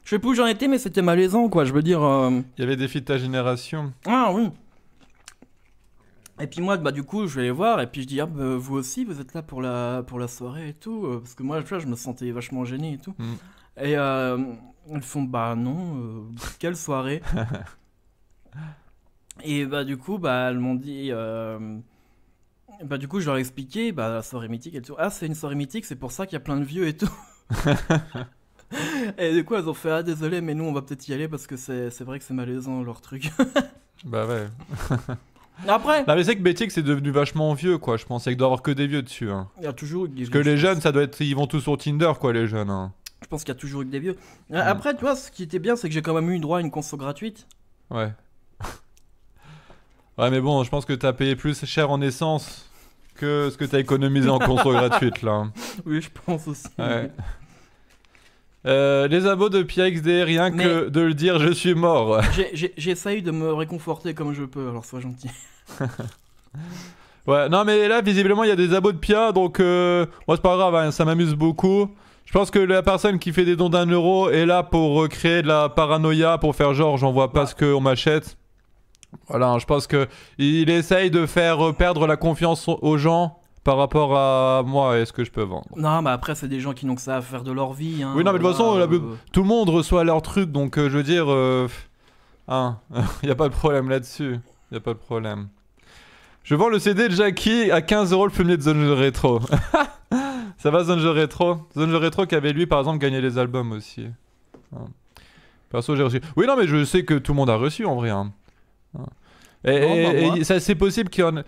Je sais plus où j'en étais, mais c'était malaisant, quoi. Je veux dire... Il y avait des filles de ta génération. Ah oui. Et puis moi, bah du coup, je vais les voir, et puis je dis, ah, bah, vous aussi, vous êtes là pour la soirée et tout. Parce que moi, tu vois, je me sentais vachement gêné et tout. Et elles font, bah non, quelle soirée. Et bah du coup bah elles m'ont dit bah du coup je leur ai expliqué la soirée mythique et tout. Ah, c'est une soirée mythique, c'est pour ça qu'il y a plein de vieux et tout. Et du coup elles ont fait, ah désolé mais nous on va peut-être y aller parce que c'est vrai que c'est malaisant leur truc. Bah ouais. Après non mais c'est que Mythique c'est devenu vachement vieux, quoi. Je pensais qu'il doit y avoir que des vieux dessus, hein. Il y a toujours parce que les jeunes ça doit être, ils vont tous sur Tinder, quoi, les jeunes, hein. Je pense qu'il y a toujours eu que des vieux. Après tu vois, ce qui était bien c'est que j'ai quand même eu droit à une conso gratuite. Ouais. Ouais, mais bon, je pense que t'as payé plus cher en essence que ce que t'as économisé en conso gratuite, là. Oui, je pense aussi. Ouais. Les abos de PXD, rien que de le dire, je suis mort. J'essaye de me réconforter comme je peux, alors sois gentil. Ouais, non, mais là, visiblement, il y a des abos de Pia, donc moi, c'est pas grave, hein, ça m'amuse beaucoup. Je pense que la personne qui fait des dons d'1 € est là pour créer de la paranoïa, pour faire genre, j'en vois pas ce qu'on m'achète. Voilà, je pense que il essaye de faire perdre la confiance aux gens par rapport à moi et ce que je peux vendre. Non, mais après, c'est des gens qui n'ont que ça à faire de leur vie. Hein, oui, non, mais de toute façon, tout le monde reçoit leur truc, donc je veux dire, hein, y a pas de problème là-dessus. Y a pas de problème. Je vends le CD de Jackie à 15 € le fumier de Zone Jeu Rétro. Ça va, Zone Jeu Rétro? Zone Jeu Rétro qui avait lui, par exemple, gagné les albums aussi. Hein. Perso, j'ai reçu. Oui, non, mais je sais que tout le monde a reçu en vrai. Hein. Et ça, c'est possible qu'il y en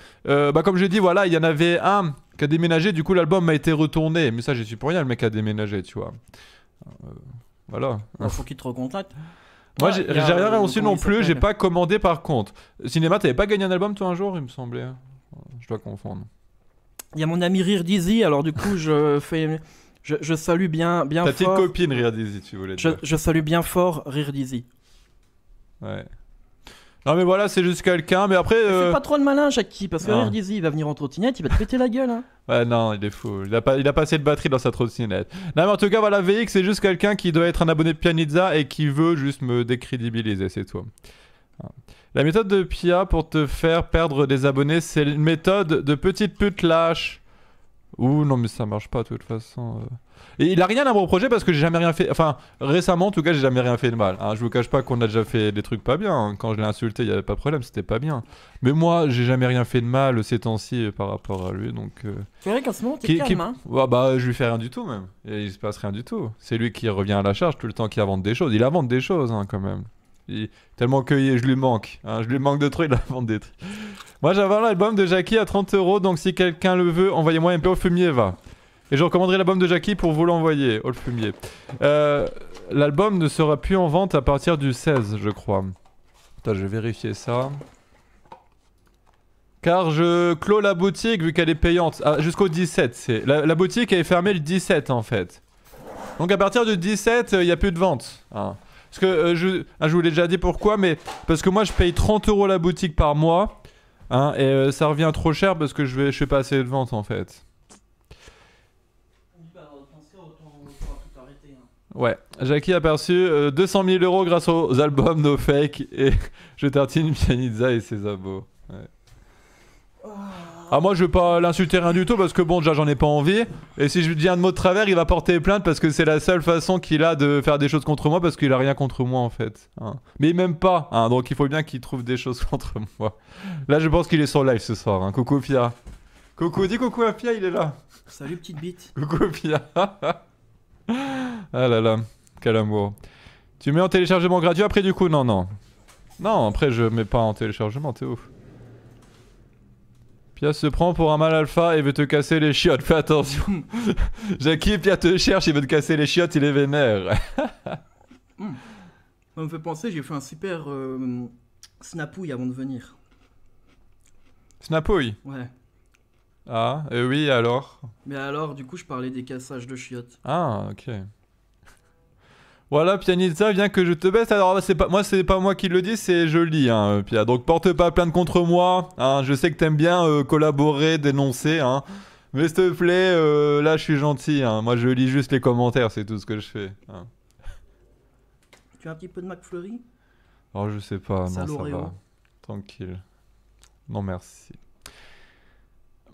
comme je dis, voilà, il y en avait un qui a déménagé, du coup l'album a été retourné, mais ça j'y suis pour rien, le mec a déménagé, tu vois. Voilà. Faut qu'il te recontacte. Moi j'ai rien reçu non plus, j'ai pas commandé par contre. Cinéma, t'avais pas gagné un album toi un jour, il me semblait. Je dois confondre. Il y a mon ami Rire Dizzy, alors du coup je salue bien fort. Ta petite copine Rire Dizzy, tu voulais dire. Je salue bien fort Rire Dizzy. Ouais. Non mais voilà, c'est juste quelqu'un, mais après... Fais pas trop de malin, Jackie, parce que Rire Dizzy, il va venir en trottinette, il va te péter la gueule, hein. Ouais, non, il est fou, il a pas assez de batterie dans sa trottinette. Non mais en tout cas, voilà, VX, c'est juste quelqu'un qui doit être un abonné de Pianizza et qui veut juste me décrédibiliser, c'est tout. La méthode de Pia pour te faire perdre des abonnés, c'est une méthode de petite pute lâche. Ouh, non mais ça marche pas de toute façon... Et il a rien à me reprocher parce que j'ai jamais rien fait. Enfin, récemment en tout cas, j'ai jamais rien fait de mal. Hein, je vous cache pas qu'on a déjà fait des trucs pas bien. Hein. Quand je l'ai insulté, il y avait pas de problème, c'était pas bien. Mais moi, j'ai jamais rien fait de mal ces temps-ci par rapport à lui. Donc. C'est vrai qu'en ce moment, t'es calme, hein. Ouais, bah, je lui fais rien du tout même. Et il se passe rien du tout. C'est lui qui revient à la charge tout le temps, qui invente des choses. Il invente des choses hein, quand même. Tellement que je lui manque. Hein, je lui manque de trucs, il invente des trucs. Moi, j'avais l'album de Jackie à 30 €. Donc si quelqu'un le veut, envoyez-moi un peu au fumier, va. Et je recommanderai l'album de Jackie pour vous l'envoyer, au fumier. L'album ne sera plus en vente à partir du 16, je crois. Attends, je vais vérifier ça. Car je clôt la boutique vu qu'elle est payante. Ah, jusqu'au 17. La boutique elle est fermée le 17 en fait. Donc à partir du 17, il n'y a plus de vente. Hein. Parce que je vous l'ai déjà dit pourquoi, mais parce que moi je paye 30 € la boutique par mois. Hein, et ça revient trop cher parce que je fais pas assez de ventes en fait. Ouais, Jackie a perçu 200 000 € grâce aux albums No Fake et je tartine Pianizza et ses abos. Ouais. Ah moi je vais pas l'insulter rien du tout parce que bon déjà j'en ai pas envie et si je lui dis un mot de travers il va porter plainte parce que c'est la seule façon qu'il a de faire des choses contre moi parce qu'il a rien contre moi en fait. Hein. Mais il m'aime pas, hein, donc il faut bien qu'il trouve des choses contre moi. Là je pense qu'il est sur live ce soir, hein. Coucou Pia. Coucou, dis coucou à Pia, il est là. Salut petite bite. Coucou Pia. Ah là là, quel amour. Tu mets en téléchargement gratuit après du coup? Non, non. Non, après je mets pas en téléchargement, t'es ouf. Pia se prend pour un mal alpha et veut te casser les chiottes, fais attention. Jackie, Pia te cherche, il veut te casser les chiottes, il est vénère. Ça me fait penser, j'ai fait un super snapouille avant de venir. Snapouille? Ouais. Ah, oui, alors? Mais alors, du coup, je parlais des cassages de chiottes. Ah, ok. Voilà, Pianizza, viens que je te baisse. Alors, c'est pas moi qui le dis, c'est joli, hein, Pia. Donc, porte pas plainte contre moi. Hein. Je sais que t'aimes bien collaborer, dénoncer, hein. Mais s'il te plaît, là, je suis gentil. Hein. Moi, je lis juste les commentaires, c'est tout ce que je fais. Hein. Tu as un petit peu de McFlurry? Oh, je sais pas, ça non, ça va. Tranquille. Non, merci.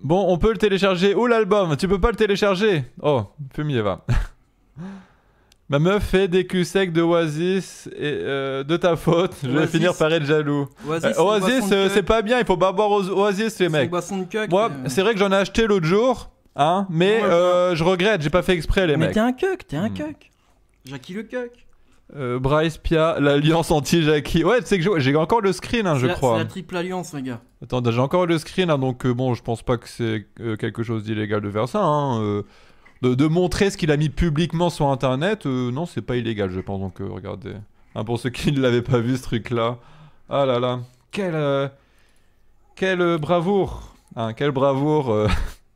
Bon, on peut le télécharger. Où l'album? Tu peux pas le télécharger? Oh, fumier, va. Ma meuf fait des culs secs de Oasis et de ta faute. Je vais finir par être jaloux. Oasis, c'est pas bien. Il faut pas boire Oasis, les mecs. Moi, c'est vrai que j'en ai acheté l'autre jour, hein, mais je regrette. J'ai pas fait exprès, les mecs. Mais t'es un cuck, t'es un cuck. Jackie le cuck. Bryce, Pia, l'alliance anti-Jackie. Ouais, tu sais que j'ai encore le screen, hein, je crois. C'est la triple alliance, les gars. Attends, j'ai encore le screen, hein, donc bon, je pense pas que c'est quelque chose d'illégal de faire ça. Hein, de montrer ce qu'il a mis publiquement sur internet, non, c'est pas illégal, je pense. Donc regardez. Hein, pour ceux qui ne l'avaient pas vu, ce truc-là. Ah là là. Quelle bravoure. Hein, quelle bravoure.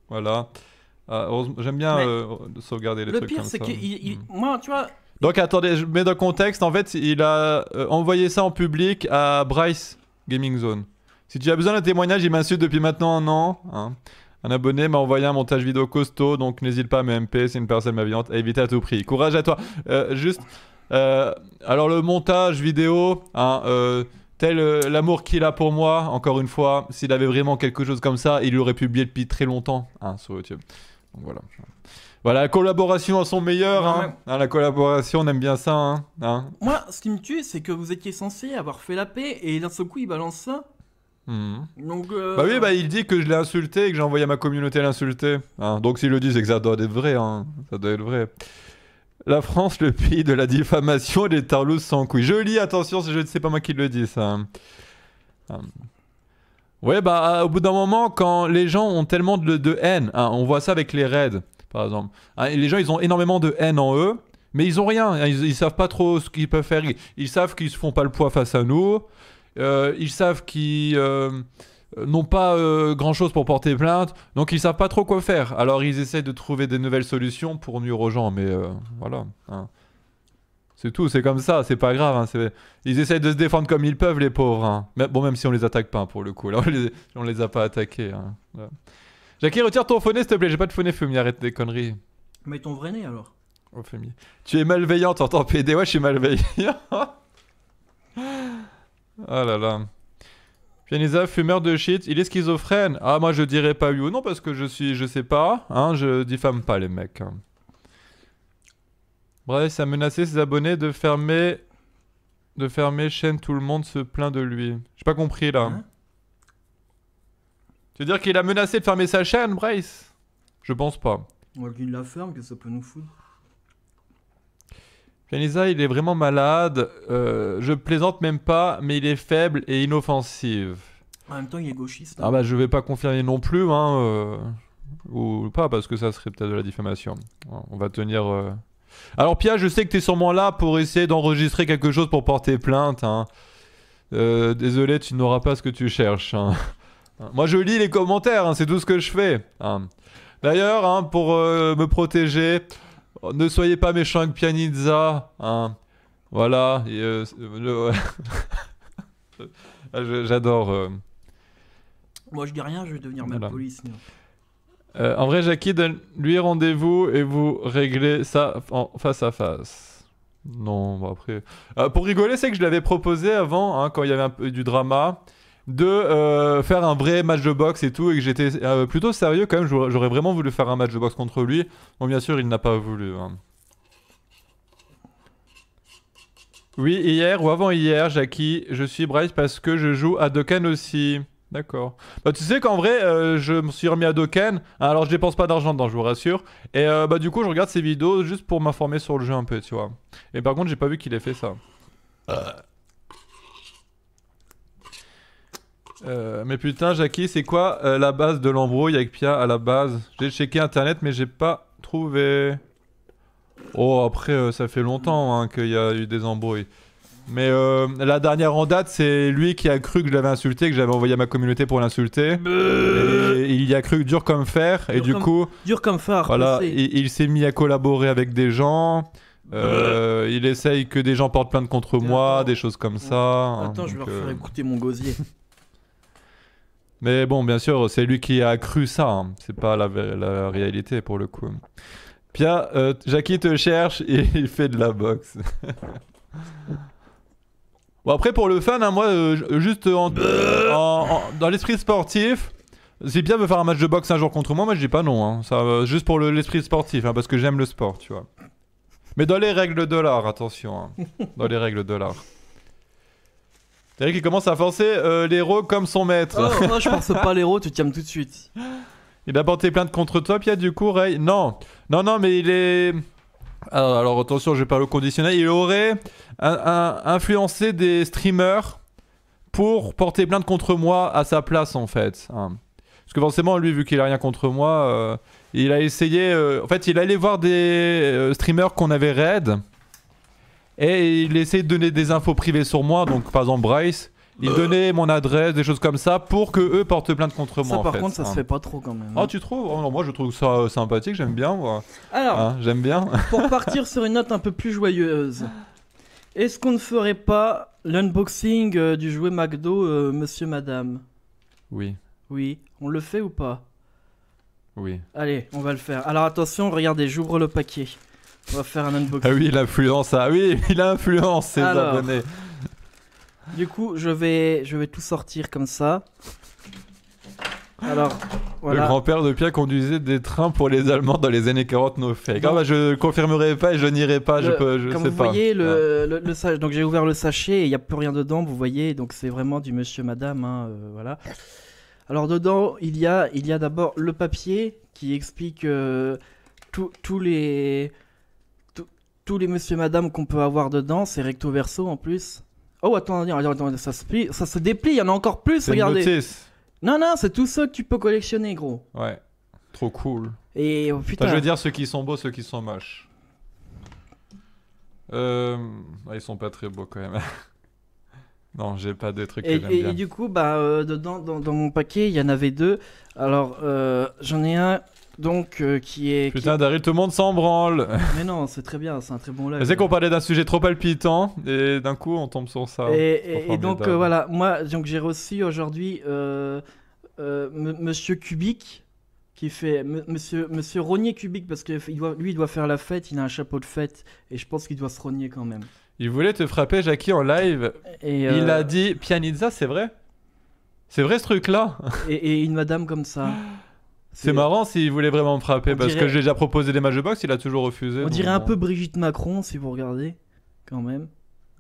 Voilà. J'aime bien sauvegarder les trucs comme ça. Le pire, c'est que moi, tu vois. Donc attendez, je mets dans le contexte, en fait, il a envoyé ça en public à Bryce Gaming Zone. Si tu as besoin d'un témoignage, il m'insulte depuis maintenant 1 an. Hein. Un abonné m'a envoyé un montage vidéo costaud, donc n'hésite pas à me MP, c'est une personne malveillante à éviter à tout prix. Courage à toi. Alors le montage vidéo, hein, tel l'amour qu'il a pour moi, encore une fois, s'il avait vraiment quelque chose comme ça, il l'aurait publié depuis très longtemps, hein, sur YouTube. Donc voilà. Voilà, la collaboration à son meilleur, hein. Hein, la collaboration, on aime bien ça, hein. Moi, ce qui me tue, c'est que vous étiez censé avoir fait la paix, et d'un seul coup, il balance ça. Donc Bah oui, bah il dit que je l'ai insulté et que j'ai envoyé à ma communauté l'insulter. Hein. Donc s'il le dit, c'est que ça doit être vrai, hein. Ça doit être vrai. La France, le pays de la diffamation et des tarlouses sans couilles. Je lis, attention, c'est pas moi qui le dis, ça. Ouais, bah au bout d'un moment, quand les gens ont tellement de haine, hein, on voit ça avec les raids, par exemple. Hein, et les gens, ils ont énormément de haine en eux, mais ils ont rien. Hein, ils savent pas trop ce qu'ils peuvent faire. Ils savent qu'ils se font pas le poids face à nous. Ils savent qu'ils n'ont pas grand chose pour porter plainte, donc ils savent pas trop quoi faire. Alors ils essaient de trouver des nouvelles solutions pour nuire aux gens, mais voilà. Hein. C'est tout, c'est comme ça, c'est pas grave. Hein, ils essayent de se défendre comme ils peuvent, les pauvres. Hein. Mais, bon, même si on les attaque pas, pour le coup. Là, on les a pas attaqués. Hein. Là. Jackie, retire ton phoné, s'il te plaît. J'ai pas de phoné, Fumi, arrête des conneries. Mais ton vrai nez alors. Oh, Fumi. Tu es malveillant, t'entends PD. Ouais, je suis malveillant. Ah là là. Pianizza, fumeur de shit, il est schizophrène. Ah, moi je dirais pas oui ou non parce que je sais pas. Hein, je diffame pas les mecs. Hein. Bryce a menacé ses abonnés de fermer chaîne, tout le monde se plaint de lui. J'ai pas compris là. Hein? Tu veux dire qu'il a menacé de fermer sa chaîne, Bryce? Je pense pas. On va qu'il la ferme, que ça peut nous foutre. Pianizza, il est vraiment malade. Je plaisante même pas, mais il est faible et inoffensif. En même temps, il est gauchiste. Ah bah je vais pas confirmer non plus, hein. Ou pas, parce que ça serait peut-être de la diffamation. On va tenir... Alors Pia, je sais que t'es sûrement là pour essayer d'enregistrer quelque chose pour porter plainte. Hein. Désolé, tu n'auras pas ce que tu cherches. Hein. Moi je lis les commentaires, c'est tout ce que je fais. D'ailleurs, pour me protéger, ne soyez pas méchant avec Pianizza. Voilà. J'adore. Moi je dis rien, je vais devenir ma police. En vrai, Jackie, donne-lui rendez-vous et vous réglez ça en face à face. Non, bon après... pour rigoler, c'est que je l'avais proposé avant, quand il y avait un peu du drama, de faire un vrai match de boxe et tout, et que j'étais plutôt sérieux quand même. J'aurais vraiment voulu faire un match de boxe contre lui. Bon, bien sûr, il n'a pas voulu. Oui, hier ou avant-hier, Jackie, je suis Bryce parce que je joue à Dokkan aussi. D'accord. Bah tu sais qu'en vrai, je me suis remis à Dokkan. Alors je dépense pas d'argent dedans, je vous rassure. Et du coup, je regarde ses vidéos juste pour m'informer sur le jeu un peu, tu vois. Et par contre, j'ai pas vu qu'il ait fait ça. Mais putain, Jackie, c'est quoi la base de l'embrouille avec Pia à la base? J'ai checké internet, mais j'ai pas trouvé. Oh, après, ça fait longtemps qu'il y a eu des embrouilles. Mais la dernière en date, c'est lui qui a cru que je l'avais insulté, que j'avais envoyé à ma communauté pour l'insulter. Et il y a cru dur comme fer. Et du coup, dur comme fer. Voilà, il s'est mis à collaborer avec des gens. Il essaye que des gens portent plainte contre moi, des choses comme ça. Attends, je vais leur faire écouter mon gosier. Mais bon, bien sûr, c'est lui qui a cru ça. C'est pas la réalité pour le coup. Pia, Jackie te cherche et il fait de la boxe. Bon après pour le fun, moi juste dans l'esprit sportif, c'est bien de faire un match de boxe un jour contre moi, je dis pas non, ça, juste pour l'esprit sportif, parce que j'aime le sport, tu vois. Mais dans les règles de l'art, attention, dans les règles de l'art. C'est vrai qu'il commence à forcer l'héros comme son maître. Oh, je force pas l'héros, tu tiens tout de suite. Il a porté plainte contre toi, Pia, du coup, Ray? Non, mais il est... Alors attention, je vais pas le conditionner. Il aurait influencé des streamers pour porter plainte contre moi à sa place en fait. Parce que forcément, lui, vu qu'il a rien contre moi, il a essayé... en fait, il allait voir des streamers qu'on avait raid. Et il essayait de donner des infos privées sur moi. Donc par exemple, Bryce, il donnait mon adresse, des choses comme ça, pour que eux portent plainte contre moi. Ça par contre, ça se fait pas trop quand même. Oh, tu trouves? Oh, non, moi je trouve ça sympathique, j'aime bien moi. Alors, j'aime bien. Pour partir sur une note un peu plus joyeuse, est-ce qu'on ne ferait pas l'unboxing du jouet McDo Monsieur Madame? Oui. Oui, on le fait ou pas? Oui. Allez, on va le faire. Alors attention, regardez, j'ouvre le paquet. On va faire un unboxing. Ah oui, l'influence, oui, il influence ses abonnés. Du coup, je vais tout sortir comme ça. Alors, voilà. Le grand-père de Pia conduisait des trains pour les Allemands dans les années 40, no fake. Je confirmerai pas et je n'irai pas, je sais pas. Comme vous voyez, le sachet, donc j'ai ouvert le sachet et il n'y a plus rien dedans, vous voyez, donc c'est vraiment du monsieur madame, voilà. Alors dedans, il y a d'abord le papier qui explique tous les monsieur madame qu'on peut avoir dedans, c'est recto verso en plus. Oh attends, ça se déplie, il y en a encore plus, regardez. Une notice. Non, c'est tous ceux que tu peux collectionner, gros. Ouais, trop cool. Et oh, putain. Enfin, je veux dire ceux qui sont beaux, ceux qui sont moches. Ils sont pas très beaux quand même. Non, j'ai pas des trucs que j'aime bien. Et du coup, dedans, dans mon paquet, il y en avait deux. Alors, j'en ai un... Donc, qui est... Putain, Daryl, tout le monde s'en branle. Mais non, c'est très bien, c'est un très bon live. C'est qu'on parlait d'un sujet trop palpitant et d'un coup on tombe sur ça. Et donc voilà, moi donc j'ai reçu aujourd'hui Monsieur Kubik qui fait Monsieur Rognier Kubik parce que lui il doit faire la fête, il a un chapeau de fête et je pense qu'il doit se rogner quand même. Il voulait te frapper, Jackie, en live. Il a dit Pianizza, c'est vrai? C'est vrai ce truc-là? Et une madame comme ça. C'est marrant s'il voulait vraiment me frapper parce que j'ai déjà proposé des matchs de boxe, il a toujours refusé. On dirait un peu Brigitte Macron si vous regardez, quand même.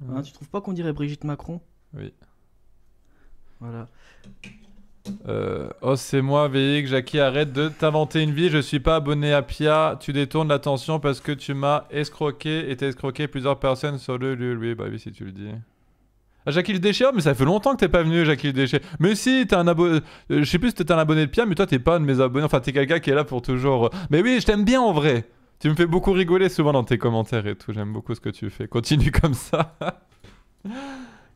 Ouais. Tu trouves pas qu'on dirait Brigitte Macron? Oui. Voilà. Oh, c'est moi, Véic. Jackie, arrête de t'inventer une vie. Je suis pas abonné à Pia. Tu détournes l'attention parce que tu m'as escroqué et t'as escroqué plusieurs personnes sur le lieu. Oui, bah oui, si tu le dis. Ah, Jackie le déchet, mais ça fait longtemps que t'es pas venu, Jackie le déchet. Mais si, t'es un abonné. Je sais plus si t'es un abonné de Pia, mais toi t'es pas un de mes abonnés. Enfin, t'es quelqu'un qui est là pour toujours. Mais oui, je t'aime bien en vrai. Tu me fais beaucoup rigoler souvent dans tes commentaires et tout. J'aime beaucoup ce que tu fais. Continue comme ça.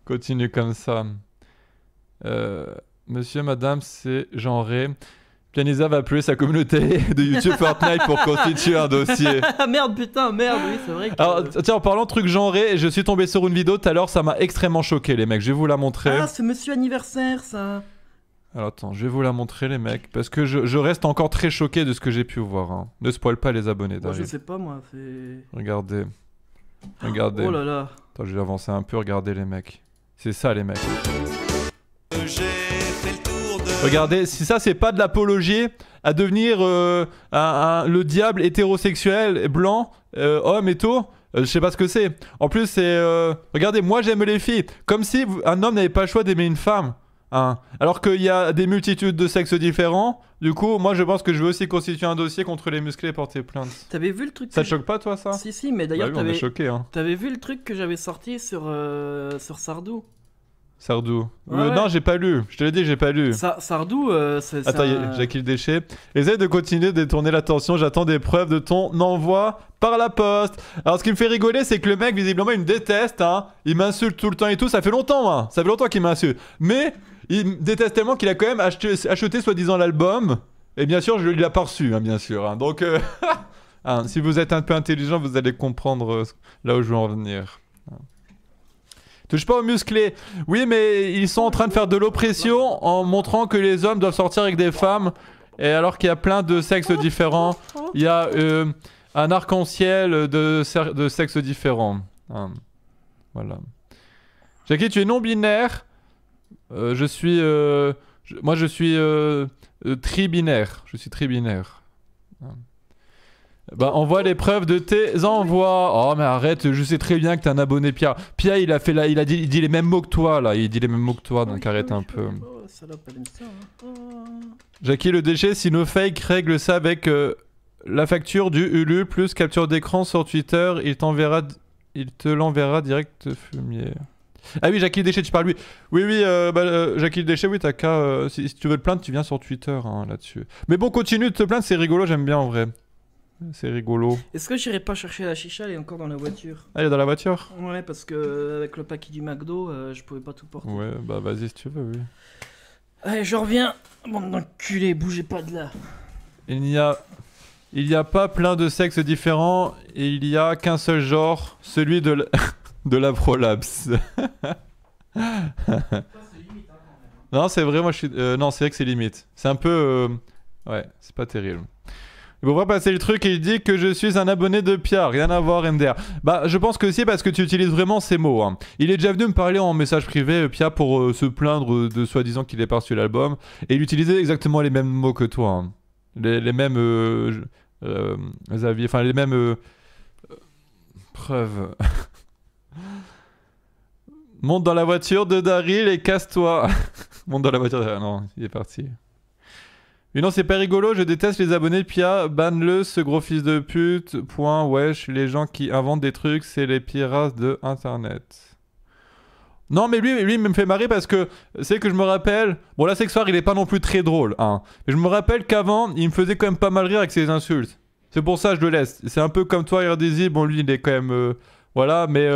Continue comme ça. Monsieur, madame, c'est genré. Pianisa va appeler sa communauté de YouTube Fortnite pour constituer un dossier. Merde, putain, merde, oui, c'est vrai que... Alors, tiens, en parlant de trucs genrés, je suis tombé sur une vidéo tout à l'heure, ça m'a extrêmement choqué, les mecs. Je vais vous la montrer. Ah, c'est Monsieur Anniversaire, ça. Alors, attends, je vais vous la montrer, les mecs, parce que je reste encore très choqué de ce que j'ai pu voir. Hein. Ne spoil pas les abonnés, Moi, je Daryl. sais pas, moi, c'est... Regardez. Regardez. Oh là là. Attends, je vais avancer un peu, regardez, les mecs. C'est ça, les mecs. Regardez, si ça c'est pas de l'apologie à devenir le diable hétérosexuel, blanc, homme et tout, je sais pas ce que c'est. En plus c'est... regardez, moi j'aime les filles. Comme si un homme n'avait pas le choix d'aimer une femme. Hein. Alors qu'il y a des multitudes de sexes différents. Du coup, moi je pense que je vais aussi constituer un dossier contre les musclés et porter plainte. T'avais vu le truc Ça te choque pas toi ça? Si, mais d'ailleurs bah oui, on est choqués, hein. T'avais vu le truc que j'avais sorti sur Sardou? Sardou. Ouais. Non, j'ai pas lu. Je te l'ai dit, j'ai pas lu. Sardou, c'est... Attends, Jackie le déchet. Essaye de continuer de détourner l'attention. J'attends des preuves de ton envoi par la poste. Alors, ce qui me fait rigoler, c'est que le mec, visiblement, il me déteste. Hein. Il m'insulte tout le temps et tout. Ça fait longtemps, hein. Ça fait longtemps qu'il m'insulte. Mais il me déteste tellement qu'il a quand même acheté soi-disant l'album. Et bien sûr, je lui l'ai pas reçu, hein, bien sûr. Hein. Donc, hein, si vous êtes un peu intelligent, vous allez comprendre là où je veux en venir. Touche pas aux musclés. Oui, mais ils sont en train de faire de l'oppression en montrant que les hommes doivent sortir avec des femmes. Et alors qu'il y a plein de sexes différents, il y a un arc-en-ciel de sexes différents. Hein. Voilà. Jackie, tu es non-binaire. Je suis... moi, je suis tri-binaire. Je suis tri-binaire. Bah envoie les preuves de tes envois. Oh mais arrête, je sais très bien que t'es un abonné Pierre. Pierre il dit les mêmes mots que toi là, il dit les mêmes mots que toi, donc arrête un peu. Jackie le déchet, si nos fakes règlent ça avec la facture du Hulu plus capture d'écran sur Twitter, il te l'enverra direct fumier. Ah oui, Jackie le déchet, tu parles lui. Oui, Jackie le déchet, oui, t'as qu'à... si tu veux te plaindre, tu viens sur Twitter hein, là-dessus. Mais bon, continue de te plaindre, c'est rigolo, j'aime bien en vrai. C'est rigolo. Est-ce que j'irai pas chercher la chicha? Elle est encore dans la voiture. Ah, elle est dans la voiture? Ouais, parce que avec le paquet du McDo, je pouvais pas tout porter. Ouais, bah vas-y si tu veux, oui. Allez, je reviens. Bande d'enculés, bougez pas de là. Il n'y a pas plein de sexes différents, et il y a qu'un seul genre, celui de la prolapse. Non, c'est vrai, moi je suis... non, c'est vrai que c'est limite. C'est un peu... ouais, c'est pas terrible. Il va passer le truc et il dit que je suis un abonné de Pierre, rien à voir MDR. Bah je pense que si parce que tu utilises vraiment ces mots. Hein. Il est déjà venu me parler en message privé, Pierre, pour se plaindre de soi-disant qu'il ait pas reçu l'album. Et il utilisait exactement les mêmes mots que toi. Hein. Les mêmes avis, enfin les mêmes preuves. Monte dans la voiture de Daryl et casse-toi. Monte dans la voiture de... Non, il est parti. Mais non, c'est pas rigolo, je déteste les abonnés de Pia, banne-le, ce gros fils de pute, point, wesh, les gens qui inventent des trucs, c'est les pirates de internet. Non, mais lui, il me fait marrer parce que, c'est que je me rappelle, bon là, c'est que ce soir, il est pas non plus très drôle, hein, mais je me rappelle qu'avant, il me faisait quand même pas mal rire avec ses insultes. C'est pour ça que je le laisse. C'est un peu comme toi, Irdizy, bon, lui, il est quand même, voilà, mais,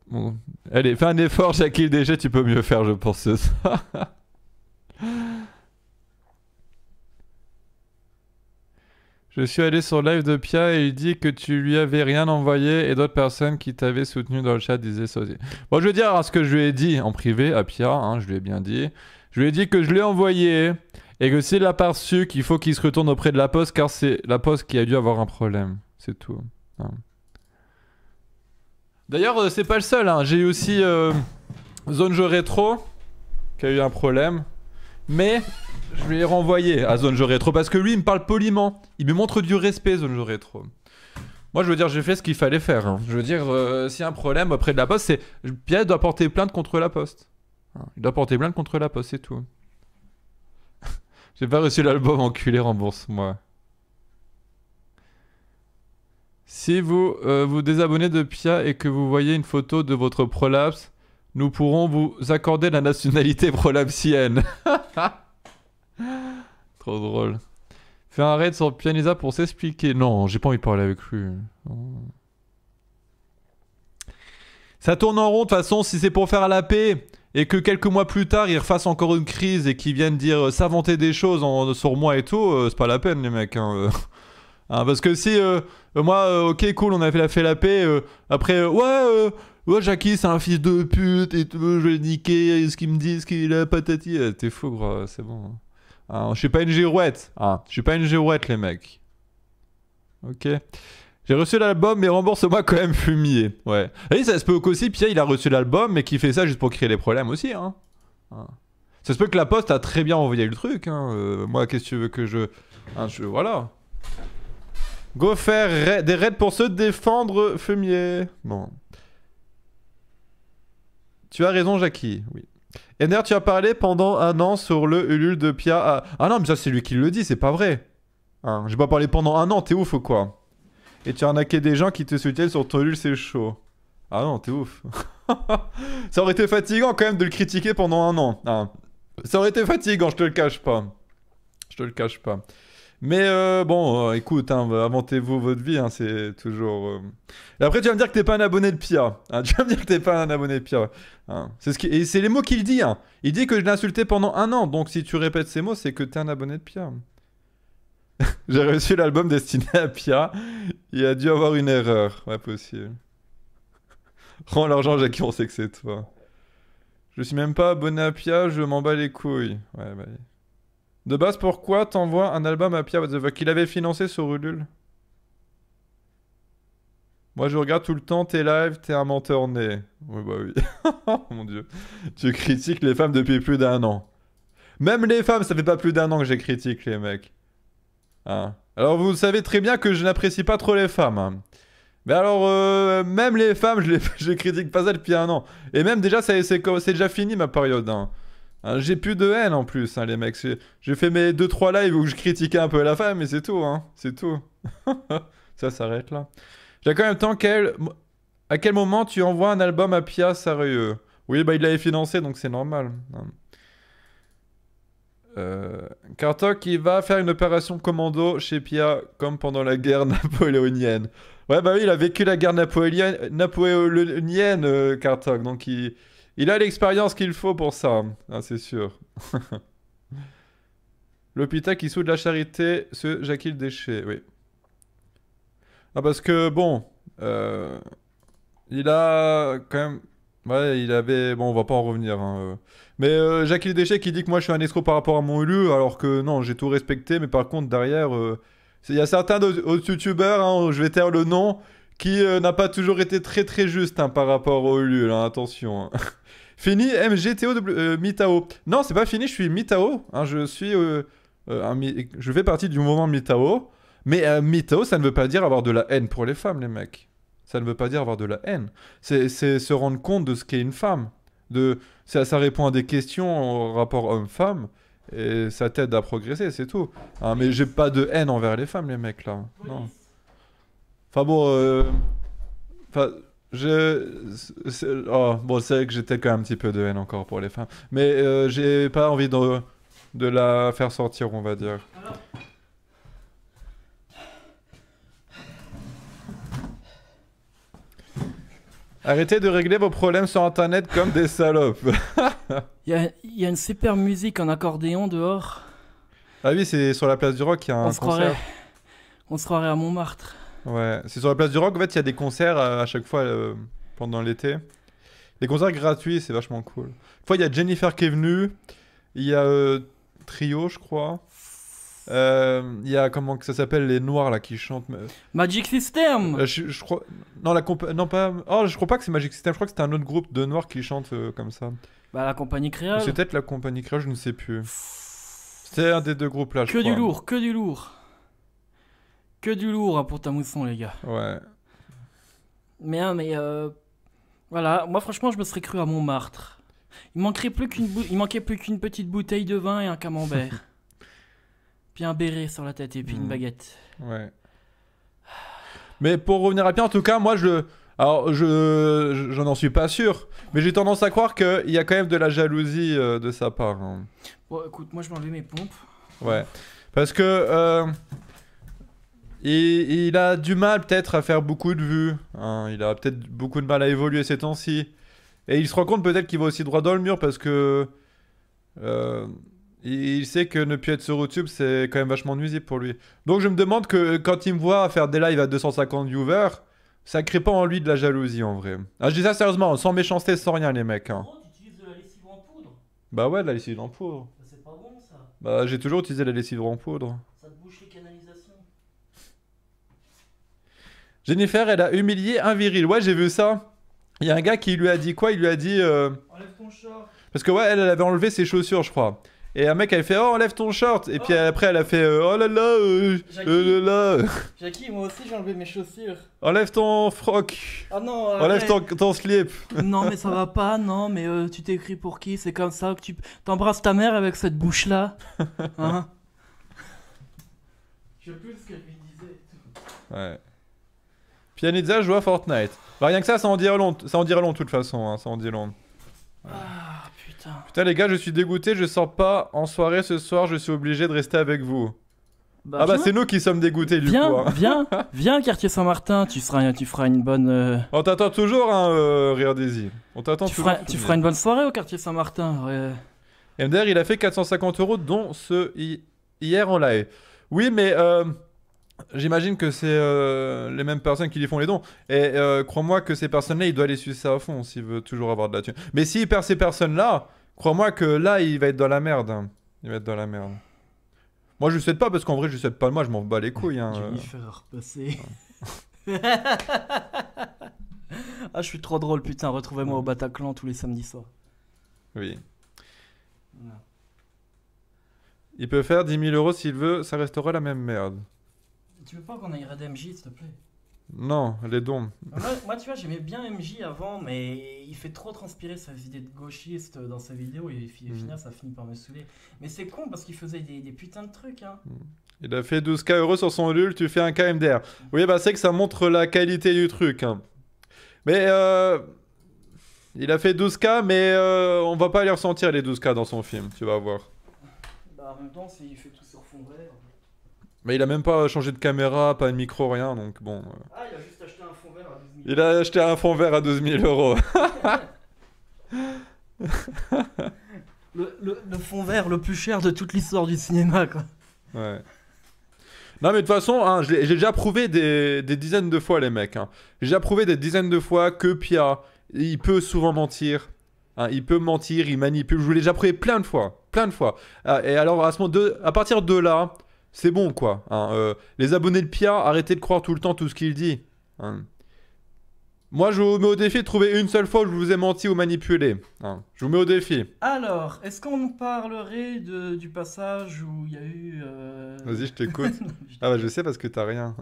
bon, allez, fais un effort, Jackie le DG, tu peux mieux faire, je pense, ça. Je suis allé sur live de Pia et il dit que tu lui avais rien envoyé et d'autres personnes qui t'avaient soutenu dans le chat disaient ça aussi. Bon, je veux dire hein, ce que je lui ai dit en privé à Pia, hein, je lui ai bien dit. Je lui ai dit que je l'ai envoyé et que s'il l'a pas reçu, qu'il faut qu'il se retourne auprès de la poste car c'est la poste qui a dû avoir un problème. C'est tout. Hein. D'ailleurs, c'est pas le seul. Hein. J'ai eu aussi Zone Jeu Rétro qui a eu un problème. Mais... je lui ai renvoyé à Zone Jeu Rétro parce que lui il me parle poliment. Il me montre du respect Zone Jeu Rétro. Moi je veux dire j'ai fait ce qu'il fallait faire. Hein. Je veux dire s'il y a un problème auprès de la poste c'est... Pierre doit porter plainte contre la poste. Il doit porter plainte contre la poste c'est tout. J'ai pas reçu l'album enculé rembourse-moi. Si vous vous désabonnez de Pia et que vous voyez une photo de votre prolapse, nous pourrons vous accorder la nationalité prolapsienne. Trop drôle. Fais un raid sur Pianisa pour s'expliquer. Non, j'ai pas envie de parler avec lui. Ça tourne en rond de toute façon. Si c'est pour faire la paix et que quelques mois plus tard, ils refassent encore une crise et qu'ils viennent dire s'inventer des choses sur moi et tout, c'est pas la peine, les mecs. Hein, hein, parce que si moi, ok, cool, on a fait la paix. Après, ouais, Jackie, c'est un fils de pute et tout, je vais le niquer. Ce qu'ils me disent qu'il a patati. T'es fou, gros, c'est bon. Hein, je suis pas une girouette. Hein, je suis pas une girouette, les mecs. Ok. J'ai reçu l'album, mais rembourse-moi quand même fumier. Ouais. Et ça se peut qu'aussi, Pia, il a reçu l'album, mais qu'il fait ça juste pour créer des problèmes aussi. Hein. Hein. Ça se peut que la poste a très bien envoyé le truc. Hein. Moi, qu'est-ce que tu veux que je. Hein, voilà. Go faire des raids pour se défendre, fumier. Bon. Tu as raison, Jackie. Oui. Ender, tu as parlé pendant 1 an sur le Ulule de Pia. Ah non, mais ça, c'est lui qui le dit, c'est pas vrai. Hein, j'ai pas parlé pendant 1 an, t'es ouf ou quoi? Et tu as arnaqué des gens qui te soutiennent sur ton Ulule, c'est chaud. Ah non, t'es ouf. Ça aurait été fatigant quand même de le critiquer pendant 1 an. Hein. Ça aurait été fatigant, je te le cache pas. Je te le cache pas. Mais bon, écoute, hein, inventez-vous votre vie, hein, c'est toujours... Et après, tu vas me dire que t'es pas un abonné de Pia. Hein, tu vas me dire que t'es pas un abonné de Pia. Hein. Et c'est les mots qu'il dit. Hein. Il dit que je l'ai insulté pendant 1 an. Donc si tu répètes ces mots, c'est que t'es un abonné de Pia. J'ai reçu l'album destiné à Pia. Il a dû avoir une erreur. Ouais, possible. Rends l'argent, Jackie, on sait que c'est toi. Je suis même pas abonné à Pia, je m'en bats les couilles. Ouais, bah... De base, pourquoi t'envoies un album à Pia, what the fuck? Il avait financé sur Ulule. Moi, je regarde tout le temps tes lives, t'es un menteur né. Oui, bah oui. Oh mon dieu. Tu critiques les femmes depuis plus d'1 an. Même les femmes, ça fait pas plus d'1 an que j'ai critique les mecs. Hein. Alors, vous savez très bien que je n'apprécie pas trop les femmes. Hein. Mais alors, même les femmes, je critique pas ça depuis 1 an. Et même déjà, c'est déjà fini ma période. Hein. Hein, j'ai plus de haine en plus, hein, les mecs. J'ai fait mes 2-3 lives où je critiquais un peu la femme, mais c'est tout, hein. C'est tout. Ça s'arrête là. J'ai quand même temps à quel moment tu envoies un album à Pia sérieux? Oui, bah il l'avait financé, donc c'est normal. Kartok, il va faire une opération commando chez Pia, comme pendant la guerre napoléonienne. Ouais, bah oui, il a vécu la guerre napoléonienne, Kartok, donc il a l'expérience qu'il faut pour ça, hein, c'est sûr. L'hôpital qui soude la charité, ce Jackie le déchet, oui. Ah, parce que, bon, il a quand même... Ouais, il avait... Bon, on va pas en revenir, hein. Mais Jackie le déchet qui dit que moi je suis un escroc par rapport à mon élu, alors que non, j'ai tout respecté, mais par contre, derrière, il y a certains autres youtubeurs, hein, je vais taire le nom, qui n'a pas toujours été très très juste hein, par rapport au élu, hein, attention. Hein. Fini MGTO Mitao. Non, c'est pas fini, je suis Mitao. Hein, je suis. Je fais partie du mouvement Mitao. Mais Mitao, ça ne veut pas dire avoir de la haine pour les femmes, les mecs. Ça ne veut pas dire avoir de la haine. C'est se rendre compte de ce qu'est une femme. Ça répond à des questions en rapport homme-femme. Et ça t'aide à progresser, c'est tout. Hein, mais j'ai pas de haine envers les femmes, les mecs, là. Non. Enfin bon. Bon, c'est vrai que j'ai peut-être quand même un petit peu de haine encore pour les femmes. Mais j'ai pas envie de la faire sortir, on va dire. Arrêtez de régler vos problèmes sur internet comme des salopes. Il y a une super musique en accordéon dehors. Ah oui, c'est sur la place du Roc qu'il y a un concert. On se croirait à Montmartre. Ouais, c'est sur la place du Roc, en fait, il y a des concerts à chaque fois pendant l'été. Des concerts gratuits, c'est vachement cool. Une fois, il y a Jennifer qui est venue. Il y a Trio, je crois. Il y a, comment que ça s'appelle, les Noirs, là, qui chantent. Magic System je crois... Non, non, pas... Oh, je crois pas que c'est Magic System. Je crois que c'était un autre groupe de Noirs qui chantent comme ça. Bah, la compagnie créole. C'est peut-être la compagnie créole, je ne sais plus. C'est un des deux groupes, là, je crois. Que du lourd, que du lourd. Que du lourd hein, pour ta mousson, les gars. Ouais. Mais voilà, moi franchement, je me serais cru à Montmartre. Il manquait plus qu'une petite bouteille de vin et un camembert. Puis un béret sur la tête et puis une baguette. Ouais. Mais pour revenir à Pierre, en tout cas, moi, alors, je n'en suis pas sûr, mais j'ai tendance à croire qu'il y a quand même de la jalousie de sa part. Hein. Bon, écoute, moi, je vais enlever mes pompes. Ouais. Parce que... il a du mal peut-être à faire beaucoup de vues. Hein. Il a peut-être beaucoup de mal à évoluer ces temps-ci. Et il se rend compte peut-être qu'il va aussi droit dans le mur parce que... il sait que ne plus être sur YouTube, c'est quand même vachement nuisible pour lui. Donc je me demande que quand il me voit faire des lives à 250 viewers, ça crée pas en lui de la jalousie en vrai. Ah, je dis ça sérieusement, sans méchanceté, sans rien les mecs. Hein. Oh, tu utilises de la lessive en poudre? Bah ouais, de la lessive en poudre. C'est pas bon ça. Bah j'ai toujours utilisé la lessive en poudre. Ça te bouche les canalisations. Jennifer, elle a humilié un viril. Ouais, j'ai vu ça. Il y a un gars qui lui a dit quoi? Il lui a dit... Enlève ton short. Parce que ouais, elle avait enlevé ses chaussures, je crois. Et un mec avait fait oh enlève ton short et puis après elle a fait oh là là Jackie, moi aussi j'ai enlevé mes chaussures. enlève ton froc. Ah non, Enlève ton slip. Non mais ça va pas, non mais tu t'écris pour qui? C'est comme ça que tu t'embrasses ta mère avec cette bouche là. Hein? Je sais plus ce qu'elle lui disait. Ouais. Pianizza joue à Fortnite. Bah rien que ça en dirait long, ça en dirait long de toute façon, hein, ça en dit long. Ah putain. Putain les gars, je suis dégoûté, je sors pas en soirée ce soir, je suis obligé de rester avec vous. Ah bah viens. c'est nous qui sommes dégoûtés du coup. Hein. Viens quartier Saint-Martin, tu feras une bonne... On t'attend toujours hein, Rire Daisy. On t'attend toujours. Tu feras une bonne soirée au quartier Saint-Martin. Ouais. MDR il a fait 450 €, dont hier en live. Oui mais j'imagine que c'est les mêmes personnes qui lui font les dons. Et crois-moi que ces personnes-là, il doit les sucer à fond s'il veut toujours avoir de la thune. Mais s'il perd ces personnes-là, crois-moi que là, il va être dans la merde. Hein. Il va être dans la merde. Moi, je souhaite pas parce qu'en vrai, je souhaite pas moi, je m'en bats les couilles. Hein, Je vais lui faire repasser. Ah, je suis trop drôle, putain. Retrouvez-moi au Bataclan tous les samedis soirs. Oui. Voilà. Il peut faire 10 000 € s'il veut, ça restera la même merde. Tu veux pas qu'on aille raid MJ, s'il te plaît? Non, les dons. Moi, tu vois, j'aimais bien MJ avant, mais il fait trop transpirer sa idée de gauchiste dans sa vidéo et au final, ça finit par me saouler. Mais c'est con parce qu'il faisait des putains de trucs, hein. Il a fait 12K € sur son LUL, tu fais un KMDR. Oui, bah c'est que ça montre la qualité du truc. Hein. Mais il a fait 12K, mais on va pas les ressentir les 12K dans son film, tu vas voir. Bah, en même temps, il fait tout sur fond vert. Mais il a même pas changé de caméra, pas de micro, rien, donc bon. Ah, il a juste acheté un fond vert à 12 000 €. Il a acheté un fond vert à 12 000 €. le fond vert le plus cher de toute l'histoire du cinéma, quoi. Ouais. Non mais de toute façon, hein, j'ai déjà prouvé des dizaines de fois les mecs. Hein. J'ai déjà prouvé des dizaines de fois que Pia, il peut souvent mentir. Hein, il peut mentir, il manipule. Je vous l'ai déjà prouvé plein de fois. Plein de fois. Et alors à partir de là, c'est bon quoi. Hein, les abonnés de Pia, arrêtez de croire tout le temps tout ce qu'il dit. Hein. Moi je vous mets au défi de trouver une seule fois où je vous ai menti ou manipulé. Hein. Je vous mets au défi. Alors, est-ce qu'on parlerait du passage où il y a eu... Vas-y, je t'écoute. Ah bah je sais parce que t'as rien.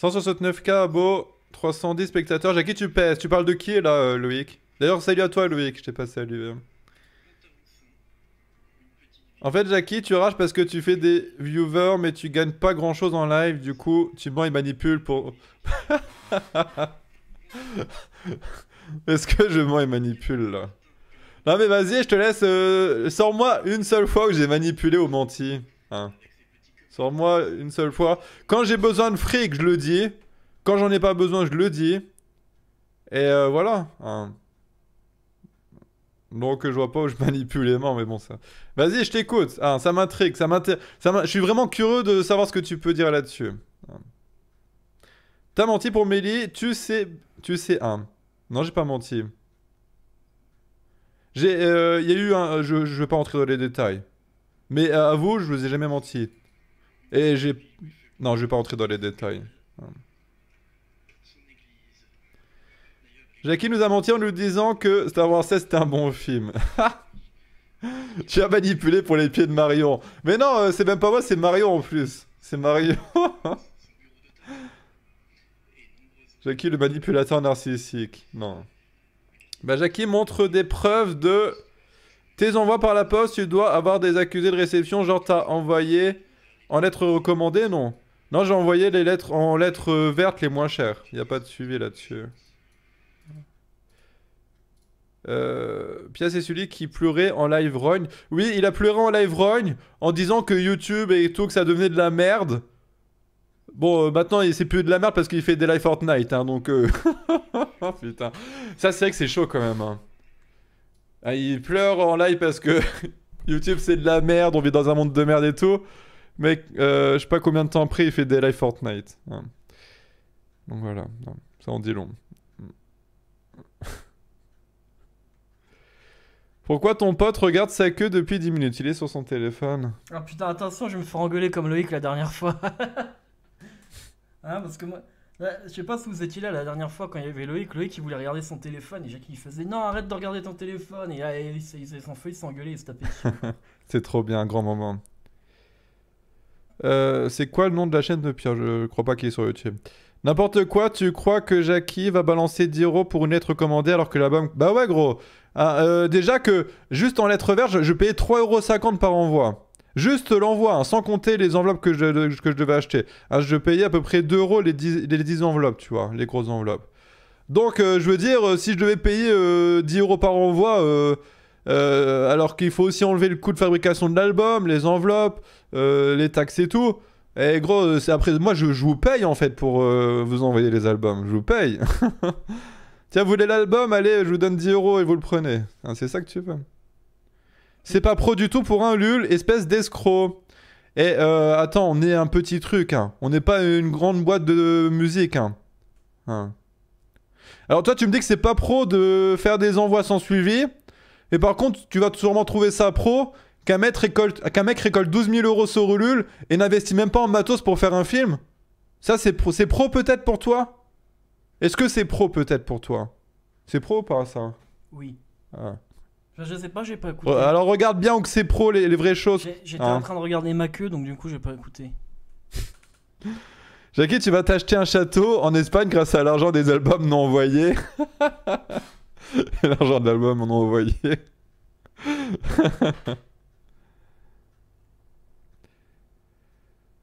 169K, beau. 310 spectateurs. Jackie, tu pèses. Tu parles de qui là, Loïc? D'ailleurs, salut à toi, Loïc. Je t'ai pas salué. En fait, Jackie, tu rages parce que tu fais des viewers, mais tu gagnes pas grand chose en live. Du coup, tu mens et manipules pour. Est-ce que je mens et manipule là? Non, mais vas-y, je te laisse. Sors-moi une seule fois où j'ai manipulé ou menti. Hein. Sors-moi une seule fois. Quand j'ai besoin de fric, je le dis. Quand j'en ai pas besoin, je le dis. Et voilà. Hein. Donc je vois pas où je manipule les mains, mais bon ça. Vas-y, je t'écoute. Ah, ça m'intrigue, je suis vraiment curieux de savoir ce que tu peux dire là-dessus. T'as menti pour Mélie, tu sais un. Non, j'ai pas menti. Il y a eu un, je vais pas rentrer dans les détails. Mais à vous, je vous ai jamais menti. Et non, je vais pas rentrer dans les détails. Jackie nous a menti en nous disant que Star Wars 16 c'était un bon film. Tu as manipulé pour les pieds de Marion. Mais non, c'est même pas moi, c'est Marion en plus. C'est Marion. Jackie le manipulateur narcissique. Non. Bah Jackie montre des preuves de... Tes envois par la poste, tu dois avoir des accusés de réception. Genre t'as envoyé en lettres recommandées, non? Non, j'ai envoyé les lettres en lettres vertes les moins chères. Y a pas de suivi là-dessus. Pia c'est celui qui pleurait en live rogne. Oui, il a pleuré en live rogne en disant que YouTube et tout, que ça devenait de la merde. Bon, maintenant, c'est plus de la merde parce qu'il fait des live Fortnite, hein, donc... Oh, putain. Ça, c'est vrai que c'est chaud, quand même. Hein. Ah, il pleure en live parce que YouTube, c'est de la merde, on vit dans un monde de merde et tout. Mais, je sais pas combien de temps après, il fait des live Fortnite. Hein. Donc, voilà. Non, ça en dit long. Pourquoi ton pote regarde sa queue depuis 10 minutes? Il est sur son téléphone. Ah putain, attention, je vais me faire engueuler comme Loïc la dernière fois. Hein, parce que moi, là, je sais pas si vous étiez là la dernière fois quand il y avait Loïc il voulait regarder son téléphone et Jackie il faisait non, arrête de regarder ton téléphone. Et là, il s'en fait, il s'est engueulé, il se tapait dessus. C'est trop bien, un grand moment. C'est quoi le nom de la chaîne de Pierre? Je crois pas qu'il est sur YouTube. N'importe quoi, tu crois que Jackie va balancer 10 € pour une lettre commandée alors que l'album... Bah ouais gros. Ah, déjà que juste en lettres vertes, je payais 3,50 € par envoi. Juste l'envoi, hein, sans compter les enveloppes que je devais acheter. Ah, je payais à peu près 2 € les 10 enveloppes, tu vois, les grosses enveloppes. Donc, je veux dire, si je devais payer 10 € par envoi, alors qu'il faut aussi enlever le coût de fabrication de l'album, les enveloppes, les taxes et tout. Et gros, c'est après, moi je vous paye en fait pour vous envoyer les albums. Je vous paye. Tiens, vous voulez l'album? Allez, je vous donne 10 € et vous le prenez. Hein, c'est ça que tu veux. C'est pas pro du tout pour un LUL, espèce d'escroc. Et attends, on est un petit truc, hein. On n'est pas une grande boîte de musique, hein. Hein. Alors toi, tu me dis que c'est pas pro de faire des envois sans suivi. Et par contre, tu vas sûrement trouver ça pro qu'un mec récolte 12 000 € sur Ulule et n'investit même pas en matos pour faire un film. Ça, c'est pro peut-être pour toi? Est-ce que c'est pro peut-être pour toi? C'est pro ou pas ça? Oui. Ah. Je sais pas, j'ai pas écouté. Alors regarde bien que c'est pro les vraies choses. J'étais en train de regarder ma queue, donc du coup j'ai pas écouté. Jackie, tu vas t'acheter un château en Espagne grâce à l'argent des albums non envoyés. L'argent de l'album non envoyé.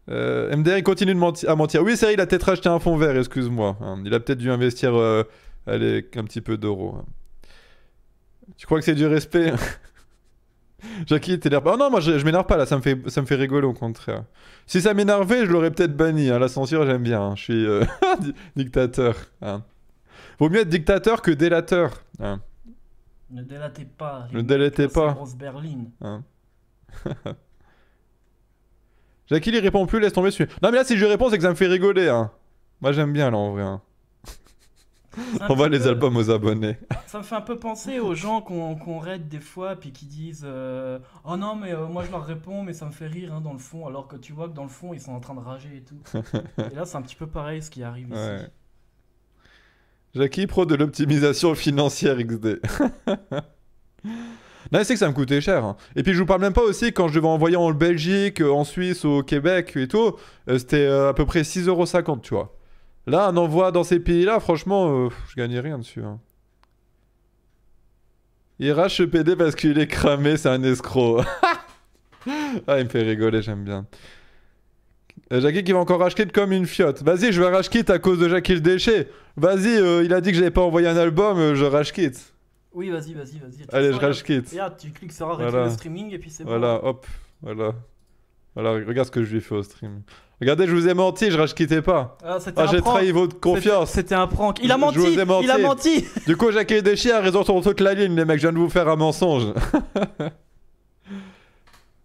MDR il continue à mentir. Oui, c'est vrai, il a peut-être acheté un fond vert, excuse-moi. Hein. Il a peut-être dû investir allez, un petit peu d'euros. Hein. Tu crois que c'est du respect? Jackie, t'énerve pas. Oh non, moi je m'énerve pas là, ça me fait rigoler au contraire. Si ça m'énervait, je l'aurais peut-être banni. Hein. La censure, j'aime bien. Hein. Je suis dictateur. Hein. Vaut mieux être dictateur que délateur. Hein. Ne délatez pas. Ne délatez pas. Grosse berline. Hein. Jackie, il répond plus, laisse tomber celui. Non, mais là, si je lui réponds, c'est que ça me fait rigoler. Hein. Moi, j'aime bien là en vrai. Hein. On voit les albums aux abonnés. Ça me fait un peu penser aux gens qu'on raid des fois, puis qui disent oh non, mais moi je leur réponds, mais ça me fait rire hein, dans le fond, alors que tu vois que dans le fond, ils sont en train de rager et tout. Et là, c'est un petit peu pareil ce qui arrive ouais. ici. Jackie, pro de l'optimisation financière XD. Non, c'est que ça me coûtait cher. Hein. Et puis je vous parle même pas aussi quand je devais envoyer en Belgique, en Suisse, au Québec et tout. C'était à peu près 6,50 €, tu vois. Là, un envoi dans ces pays-là, franchement, je gagnais rien dessus. Hein. Il rage ce PD parce qu'il est cramé, c'est un escroc. Ah, il me fait rigoler, j'aime bien. Jackie qui va encore rage quit comme une fiotte. Vas-y, je vais rage quit à cause de Jackie le déchet. Vas-y, il a dit que j'avais pas envoyé un album, je rage quit. Oui, vas-y. Allez, je rage quit. Regarde, tu cliques sur arrêter voilà. le streaming et puis c'est bon. Voilà, hop, voilà. Voilà, regarde ce que je lui ai fait au stream. Regardez, je vous ai menti, je rage quittais pas. Ah, j'ai trahi votre confiance. C'était un prank. Il a menti, je vous ai menti. Il a menti. Du coup, Jackie le déchet a raison sur toute la ligne, les mecs, je viens de vous faire un mensonge.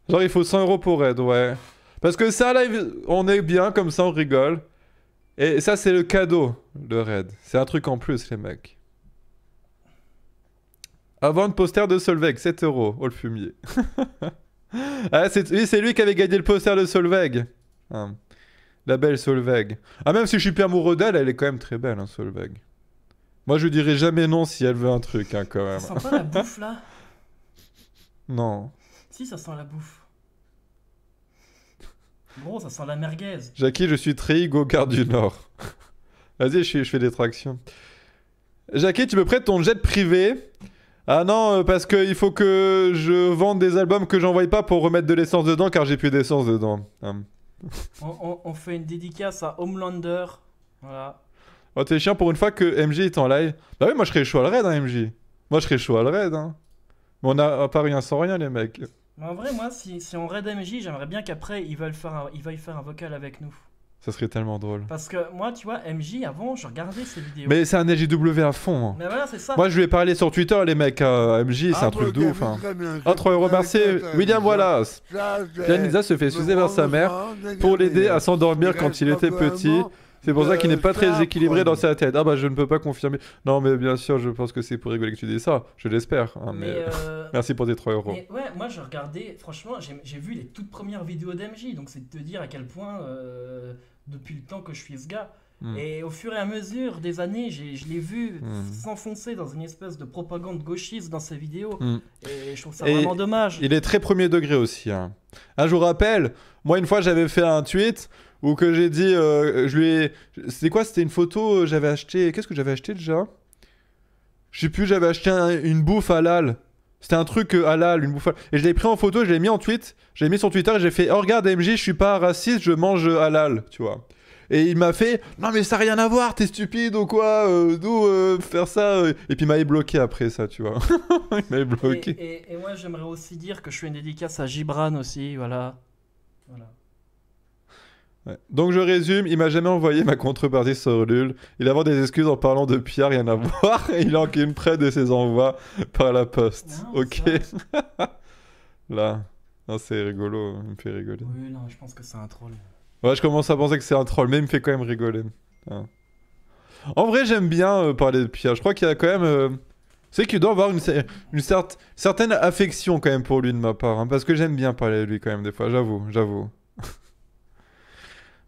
Genre, il faut 100 € pour raid, ouais. Parce que ça, là, on est bien, comme ça, on rigole. Et ça, c'est le cadeau, le raid. C'est un truc en plus, les mecs. Avant de poster de Solveig, 7 €. Oh, le fumier. Ah, c'est lui qui avait gagné le poster de Solveig. Ah, la belle Solveig. Ah, même si je suis plus amoureux d'elle, elle est quand même très belle, hein, Solveig. Moi, je lui dirai jamais non si elle veut un truc, hein, quand même. Ça sent pas la bouffe, là? Non. Si, ça sent la bouffe. Gros, ça sent la merguez. Jackie, je suis très go-kart du Nord. Vas-y, je fais des tractions. Jackie, tu me prêtes ton jet privé? Ah non, parce qu'il faut que je vende des albums que j'envoie pas pour remettre de l'essence dedans, car j'ai plus d'essence dedans. On fait une dédicace à Homelander. Voilà. Oh, t'es chiant pour une fois que MJ est en live. Bah oui, moi je serais chaud à le raid, hein, MJ. Moi je serais chaud à le raid, hein. Mais on a pas rien sans rien, les mecs. Mais en vrai, moi, si on raid MJ, j'aimerais bien qu'après, il veuille faire un vocal avec nous. Ça serait tellement drôle. Parce que moi, tu vois, MJ, avant, je regardais ses vidéos. Mais c'est un LJW à fond. Hein. Mais voilà, c'est ça. Moi, je lui ai parlé sur Twitter, les mecs. MJ, c'est un truc de ouf. Hein. Ah, 3 euros, merci. William Wallace. Yanniza se fait sucer vers sa mère pour l'aider à s'endormir quand il était petit. C'est pour ça qu'il n'est pas très équilibré dans sa tête. Ah bah je ne peux pas confirmer. Non mais bien sûr, je pense que c'est pour rigoler que tu dis ça. Je l'espère. Hein, mais merci pour tes 3 euros. Mais ouais, moi je regardais, franchement, j'ai vu les toutes premières vidéos d'MJ. Donc c'est de te dire à quel point, depuis le temps que je suis ce gars. Et au fur et à mesure des années, je l'ai vu s'enfoncer dans une espèce de propagande gauchiste dans ses vidéos. Et je trouve ça vraiment dommage. Il est très premier degré aussi. Hein. Je vous rappelle, moi une fois j'avais fait un tweet où que j'ai dit, je lui ai... C'était quoi? C'était une photo, j'avais acheté... Qu'est-ce que j'avais acheté déjà? Je sais plus, j'avais acheté une bouffe halal. C'était un truc halal, une bouffe halal. Et je l'ai pris en photo, je l'ai mis en tweet. Je l'ai mis sur Twitter et j'ai fait, oh regarde MJ, je suis pas raciste, je mange halal, tu vois. Et il m'a fait, non mais ça n'a rien à voir, t'es stupide ou quoi, d'où faire ça Et puis il m'avait bloqué après ça, tu vois. Il m'avait bloqué. Et moi j'aimerais aussi dire que je fais une dédicace à Gibran aussi, voilà. Ouais. Donc je résume, il m'a jamais envoyé ma contrepartie sur Ulule. Il a des excuses en parlant de Pierre, rien à voir. Et il a enquille une près de ses envois par la poste. Non, ok. Là. Non, c'est rigolo, il me fait rigoler. Oui, non, je pense que c'est un troll. Ouais, je commence à penser que c'est un troll, mais il me fait quand même rigoler. Hein. En vrai, j'aime bien parler de Pierre. Je crois qu'il y a quand même... C'est qu'il doit avoir une certaine affection quand même pour lui de ma part. Hein, parce que j'aime bien parler de lui quand même des fois, j'avoue.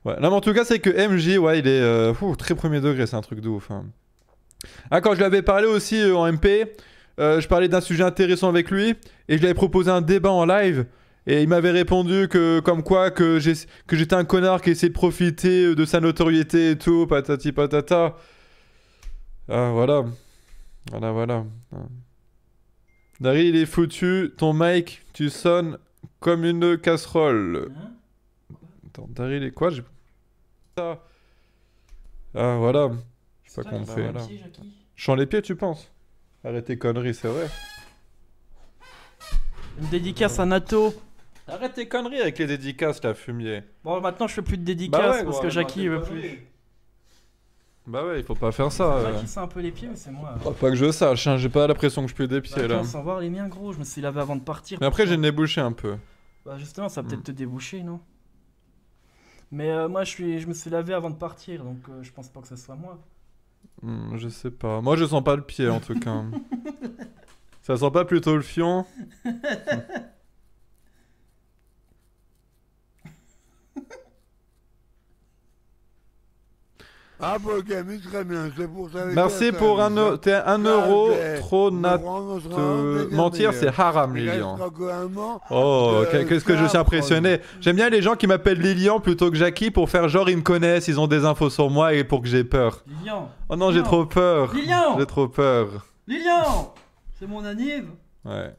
Ouais. Non mais en tout cas c'est que MJ, ouais, il est très premier degré, c'est un truc de ouf. Hein. Ah, quand je lui avais parlé aussi en MP, je parlais d'un sujet intéressant avec lui et je lui avais proposé un débat en live et il m'avait répondu que comme quoi que j'étais un connard qui essayait de profiter de sa notoriété et tout, patati patata. Ah voilà. Voilà. Daryl il est foutu, ton mic, tu sonnes comme une casserole. Attends, Daryl est quoi? Ah voilà. Je sais pas qu'on fait. Voilà. Je sens les pieds, tu penses? Arrête tes conneries, c'est vrai. Une dédicace à Nato. Arrête tes conneries avec les dédicaces, la fumier. Bon, maintenant je fais plus de dédicaces parce que Jackie veut plus. Bah ouais, il faut pas faire ça. Jackie sent un peu les pieds, mais c'est moi. Oh, pas que je sache, hein, j'ai pas l'impression que je pue des pieds là. Sans voir les miens, gros, je me suis lavé avant de partir. Mais après, j'ai le nez bouché un peu. Bah justement, ça va peut-être te déboucher, non? Mais moi, je me suis lavé avant de partir, donc je pense pas que ce soit moi. Je sais pas. Moi, je sens pas le pied en tout cas. Ça sent pas plutôt le fion? Ah, Pokémon, très bien, c'est pour ça. Merci pour un euro, trop nat. Mentir, c'est haram, Lilian. Oh, qu'est-ce que je suis impressionné. J'aime bien les gens qui m'appellent Lilian plutôt que Jackie pour faire genre ils me connaissent, ils ont des infos sur moi et pour que j'ai peur. Lilian. Oh non, j'ai trop peur. Lilian. J'ai trop peur. Lilian. C'est mon anniv. Ouais.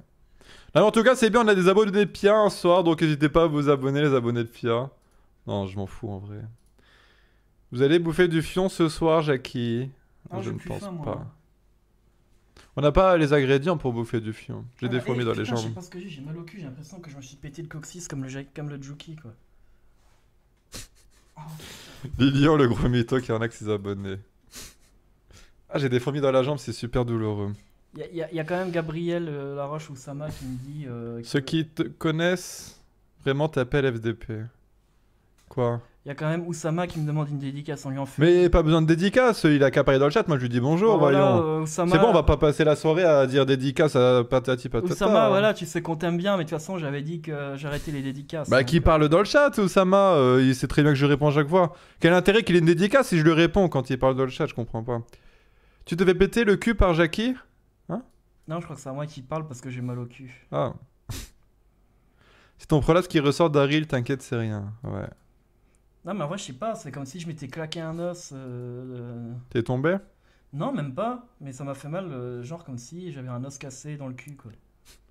Non, en tout cas, c'est bien, on a des abonnés de Pia un soir, donc n'hésitez pas à vous abonner, les abonnés de Pia. Non, je m'en fous en vrai. Vous allez bouffer du fion ce soir, Jackie? Je ne pense pas. On n'a pas les ingrédients pour bouffer du fion. J'ai des fourmis dans les jambes. Je sais pas ce que j'ai mal au cul, j'ai l'impression que je me suis pété le coccyx comme le Juki, quoi. Oh. Lilian, le gros mytho qui arnaque ses abonnés. Ah, j'ai des fourmis dans la jambe, c'est super douloureux. Il y a quand même Gabriel Laroche Oussama qui me dit... Ceux qui te connaissent vraiment t'appellent FDP. Quoi? Il y a quand même Oussama qui me demande une dédicace en lui en fait. Mais pas besoin de dédicace, il a qu'à parler dans le chat, moi je lui dis bonjour, voyons. C'est bon, on va pas passer la soirée à dire dédicace à patati patata. Oussama, voilà, tu sais qu'on t'aime bien, mais de toute façon j'avais dit que j'arrêtais les dédicaces. Bah qui parle dans le chat, Oussama, il sait très bien que je réponds à chaque fois. Quel intérêt qu'il ait une dédicace si je lui réponds quand il parle dans le chat, je comprends pas. Tu te fais péter le cul par Jackie? Hein? Non, je crois que c'est à moi qui parle parce que j'ai mal au cul. Ah. C'est ton prolapse qui ressort d'Aril, t'inquiète, c'est rien, ouais. Non mais en vrai je sais pas, c'est comme si je m'étais claqué un os. T'es tombé? Non même pas, mais ça m'a fait mal, genre comme si j'avais un os cassé dans le cul quoi.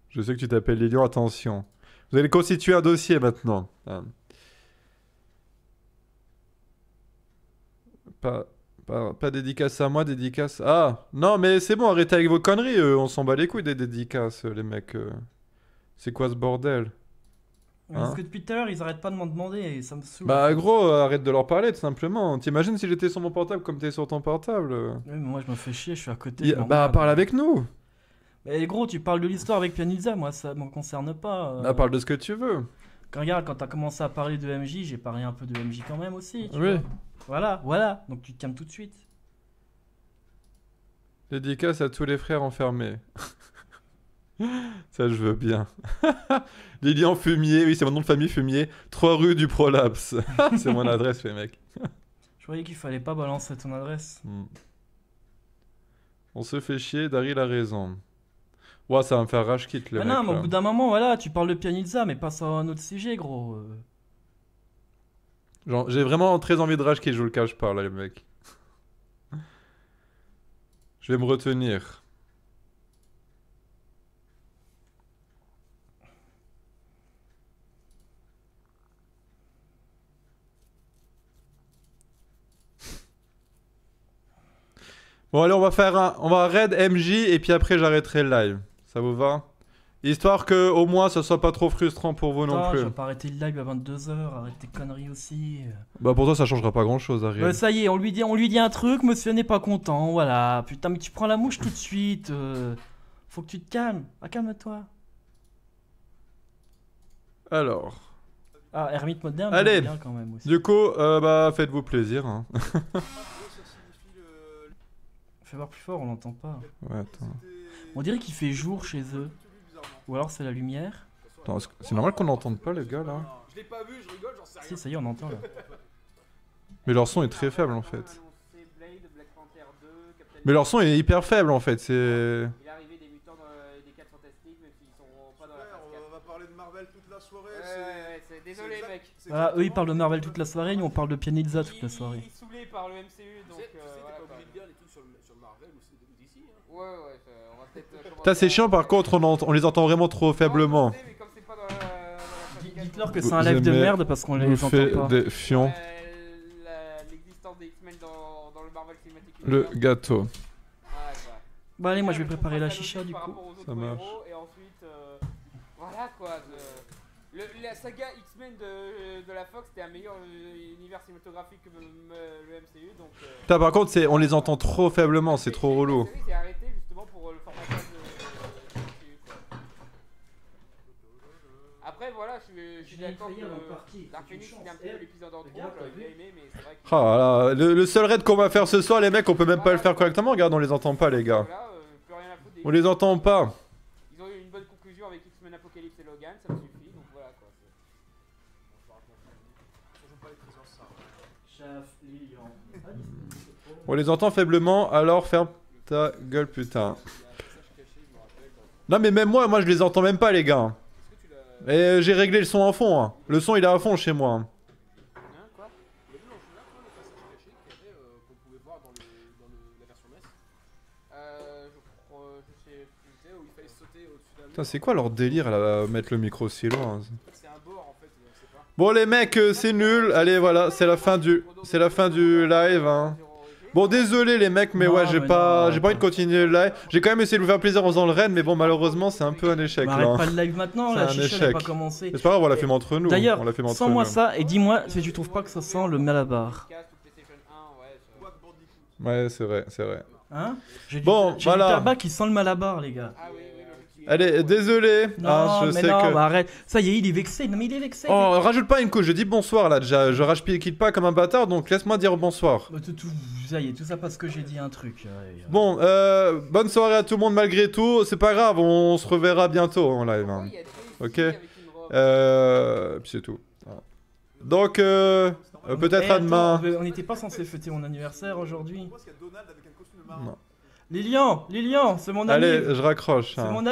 Je sais que tu t'appelles Lilian, attention. Vous allez constituer un dossier maintenant. Pas dédicace à moi, dédicace... Ah non mais c'est bon, arrêtez avec vos conneries, on s'en bat les couilles des dédicaces les mecs. C'est quoi ce bordel? Parce que depuis tout à l'heure, ils arrêtent pas de m'en demander et ça me saoule. Bah gros, arrête de leur parler tout simplement. T'imagines si j'étais sur mon portable comme t'es sur ton portable Oui, mais moi je me fais chier, je suis à côté. je Bah m'emmerde. parle avec nous. Mais gros, tu parles de l'histoire avec Pianizza, moi ça me concerne pas. Bah parle de ce que tu veux. Regarde, quand t'as commencé à parler de MJ, j'ai parlé un peu de MJ quand même aussi. Tu Oui. vois. Voilà. Donc tu te calmes tout de suite. Dédicace à tous les frères enfermés. Ça je veux bien. Lilian Fumier, oui c'est mon nom de famille Fumier. 3 rue du Prolapse. C'est mon adresse les mecs. Je croyais qu'il fallait pas balancer ton adresse. On se fait chier, Daryl a raison. Ouah, ça va me faire rage quitte le Ah mec. non, mais là. au bout d'un moment, voilà, tu parles de Pianizza, mais passe à un autre sujet, gros. Genre, j'ai vraiment très envie de rage quitte, je vous le cache pas là les mecs. Je vais me retenir. Bon allez, on va raid MJ et puis après j'arrêterai le live. Ça vous va? Histoire que au moins ça soit pas trop frustrant pour vous non Putain, plus. je vais pas arrêter le live à 22h, arrête tes conneries aussi. Bah pour toi ça changera pas grand chose, Ariel. Ouais, ça y est, on lui dit un truc, monsieur n'est pas content, voilà. Putain, mais tu prends la mouche tout de suite. Faut que tu te calmes. Ah, calme-toi. Alors, Ah, Hermite moderne, Allez. j'aime bien quand même aussi. du coup, bah faites-vous plaisir. Hein. Fais voir plus fort, on l'entend pas. Ouais, attends. On dirait qu'il fait jour chez eux. Ou alors c'est la lumière. Attends, c'est normal qu'on n'entende pas les gars là. Je l'ai pas vu, je rigole, j'en sais rien. Si, ça y est, on entend là. Mais leur son est très faible en fait. Mais leur son est hyper faible en fait, c'est... Il est arrivé des mutants des 4 fantastiques, mais qui sont pas dans la phase 4. On va parler de Marvel toute la soirée. Ouais, désolé mec. Voilà, eux ils parlent de Marvel toute la soirée, nous on parle de Pianizza toute la soirée. Il est saoulé par le MCU, donc Tu sais, voilà. t'es pas quoi. obligé de dire les trucs sur le Marvel ou d'ici. Hein. Ouais, on va peut-être. Putain c'est chiant par contre, on les entend vraiment trop faiblement. Mais comme c'est pas dans la phase 4, Dites-leur que Vous c'est un live de aimez merde parce qu'on Nous les entend fait pas. des fions. l'existence des X-Men dans le Marvel Cinematic Le Universe. gâteau. Ouais, quoi. Bah allez, moi je vais Mais préparer la faut pas chicha du par coup. rapport aux autres Ça marche. héros, et ensuite, voilà quoi. La saga X-Men de la Fox c'était un meilleur univers cinématographique que le MCU, donc. Putain par contre, on les entend trop faiblement, c'est trop relou. La série s'est arrêtée justement pour le formatage de MCU, quoi. Après voilà, je suis d'accord que Dark Phoenix il est un peu l'épisode en trop, j'aurais bien aimé, mais c'est vrai que. Ah là, le seul raid qu'on va faire ce soir les mecs, on peut même pas le faire correctement, regarde on les entend pas les gars. Voilà, plus rien à foutre des- On les entend pas. Ils ont eu une bonne conclusion avec X-Men Apocalypse et Logan, ça me suffit, donc voilà quoi. On les entend faiblement, alors ferme ta gueule putain. Non mais même moi je les entends même pas les gars. Et j'ai réglé le son en fond. Hein. Le son il est à fond chez moi. Hein. Hein, quoi? Il y avait dans le jeu là, le passage caché qu'il y avait qu'on pouvait voir dans la version NES. Je sais plus. Tu sais, où il fallait sauter au-dessus d'un mur. Putain c'est quoi leur délire là, à mettre le micro si loin. C'est un bord en fait, on sait pas. Bon les mecs c'est nul. Allez voilà c'est la fin du live. Hein. Bon désolé les mecs mais Non, ouais j'ai mais pas non, envie de continuer le live. J'ai quand même essayé de vous faire plaisir en faisant le raid mais bon malheureusement c'est un peu un échec Bah, là. arrête pas le live maintenant, C'est la un chicha échec. n'a pas commencé. Mais c'est pas grave on l'a fait entre nous. D'ailleurs, on l'a fait entre sens-moi nous. ça et dis-moi si tu trouves pas que ça sent le Malabar. Ouais c'est vrai. Hein? J'ai Bon, du voilà. tabac qui sent le Malabar, les gars. Ah oui, Allez désolé. Non, hein, je mais sais non, que... bah arrête. Ça y est, il est vexé. Non, mais il est vexé. Oh, rajoute pas une couche, je dis bonsoir là déjà, je rage quitte pas comme un bâtard donc laisse-moi dire bonsoir. Bah, ça y est, tout ça parce que j'ai dit un truc. Bon, bonne soirée à tout le monde malgré tout, c'est pas grave, on se reverra bientôt en live. Hein. Ok. Puis c'est tout. Voilà. Donc, peut-être à demain. On n'était pas censé fêter mon anniversaire aujourd'hui. Pourquoi est-ce qu'il y a Donald avec un costume de marin? Non. Lilian, c'est mon ami. Allez, je raccroche. C'est hein. mon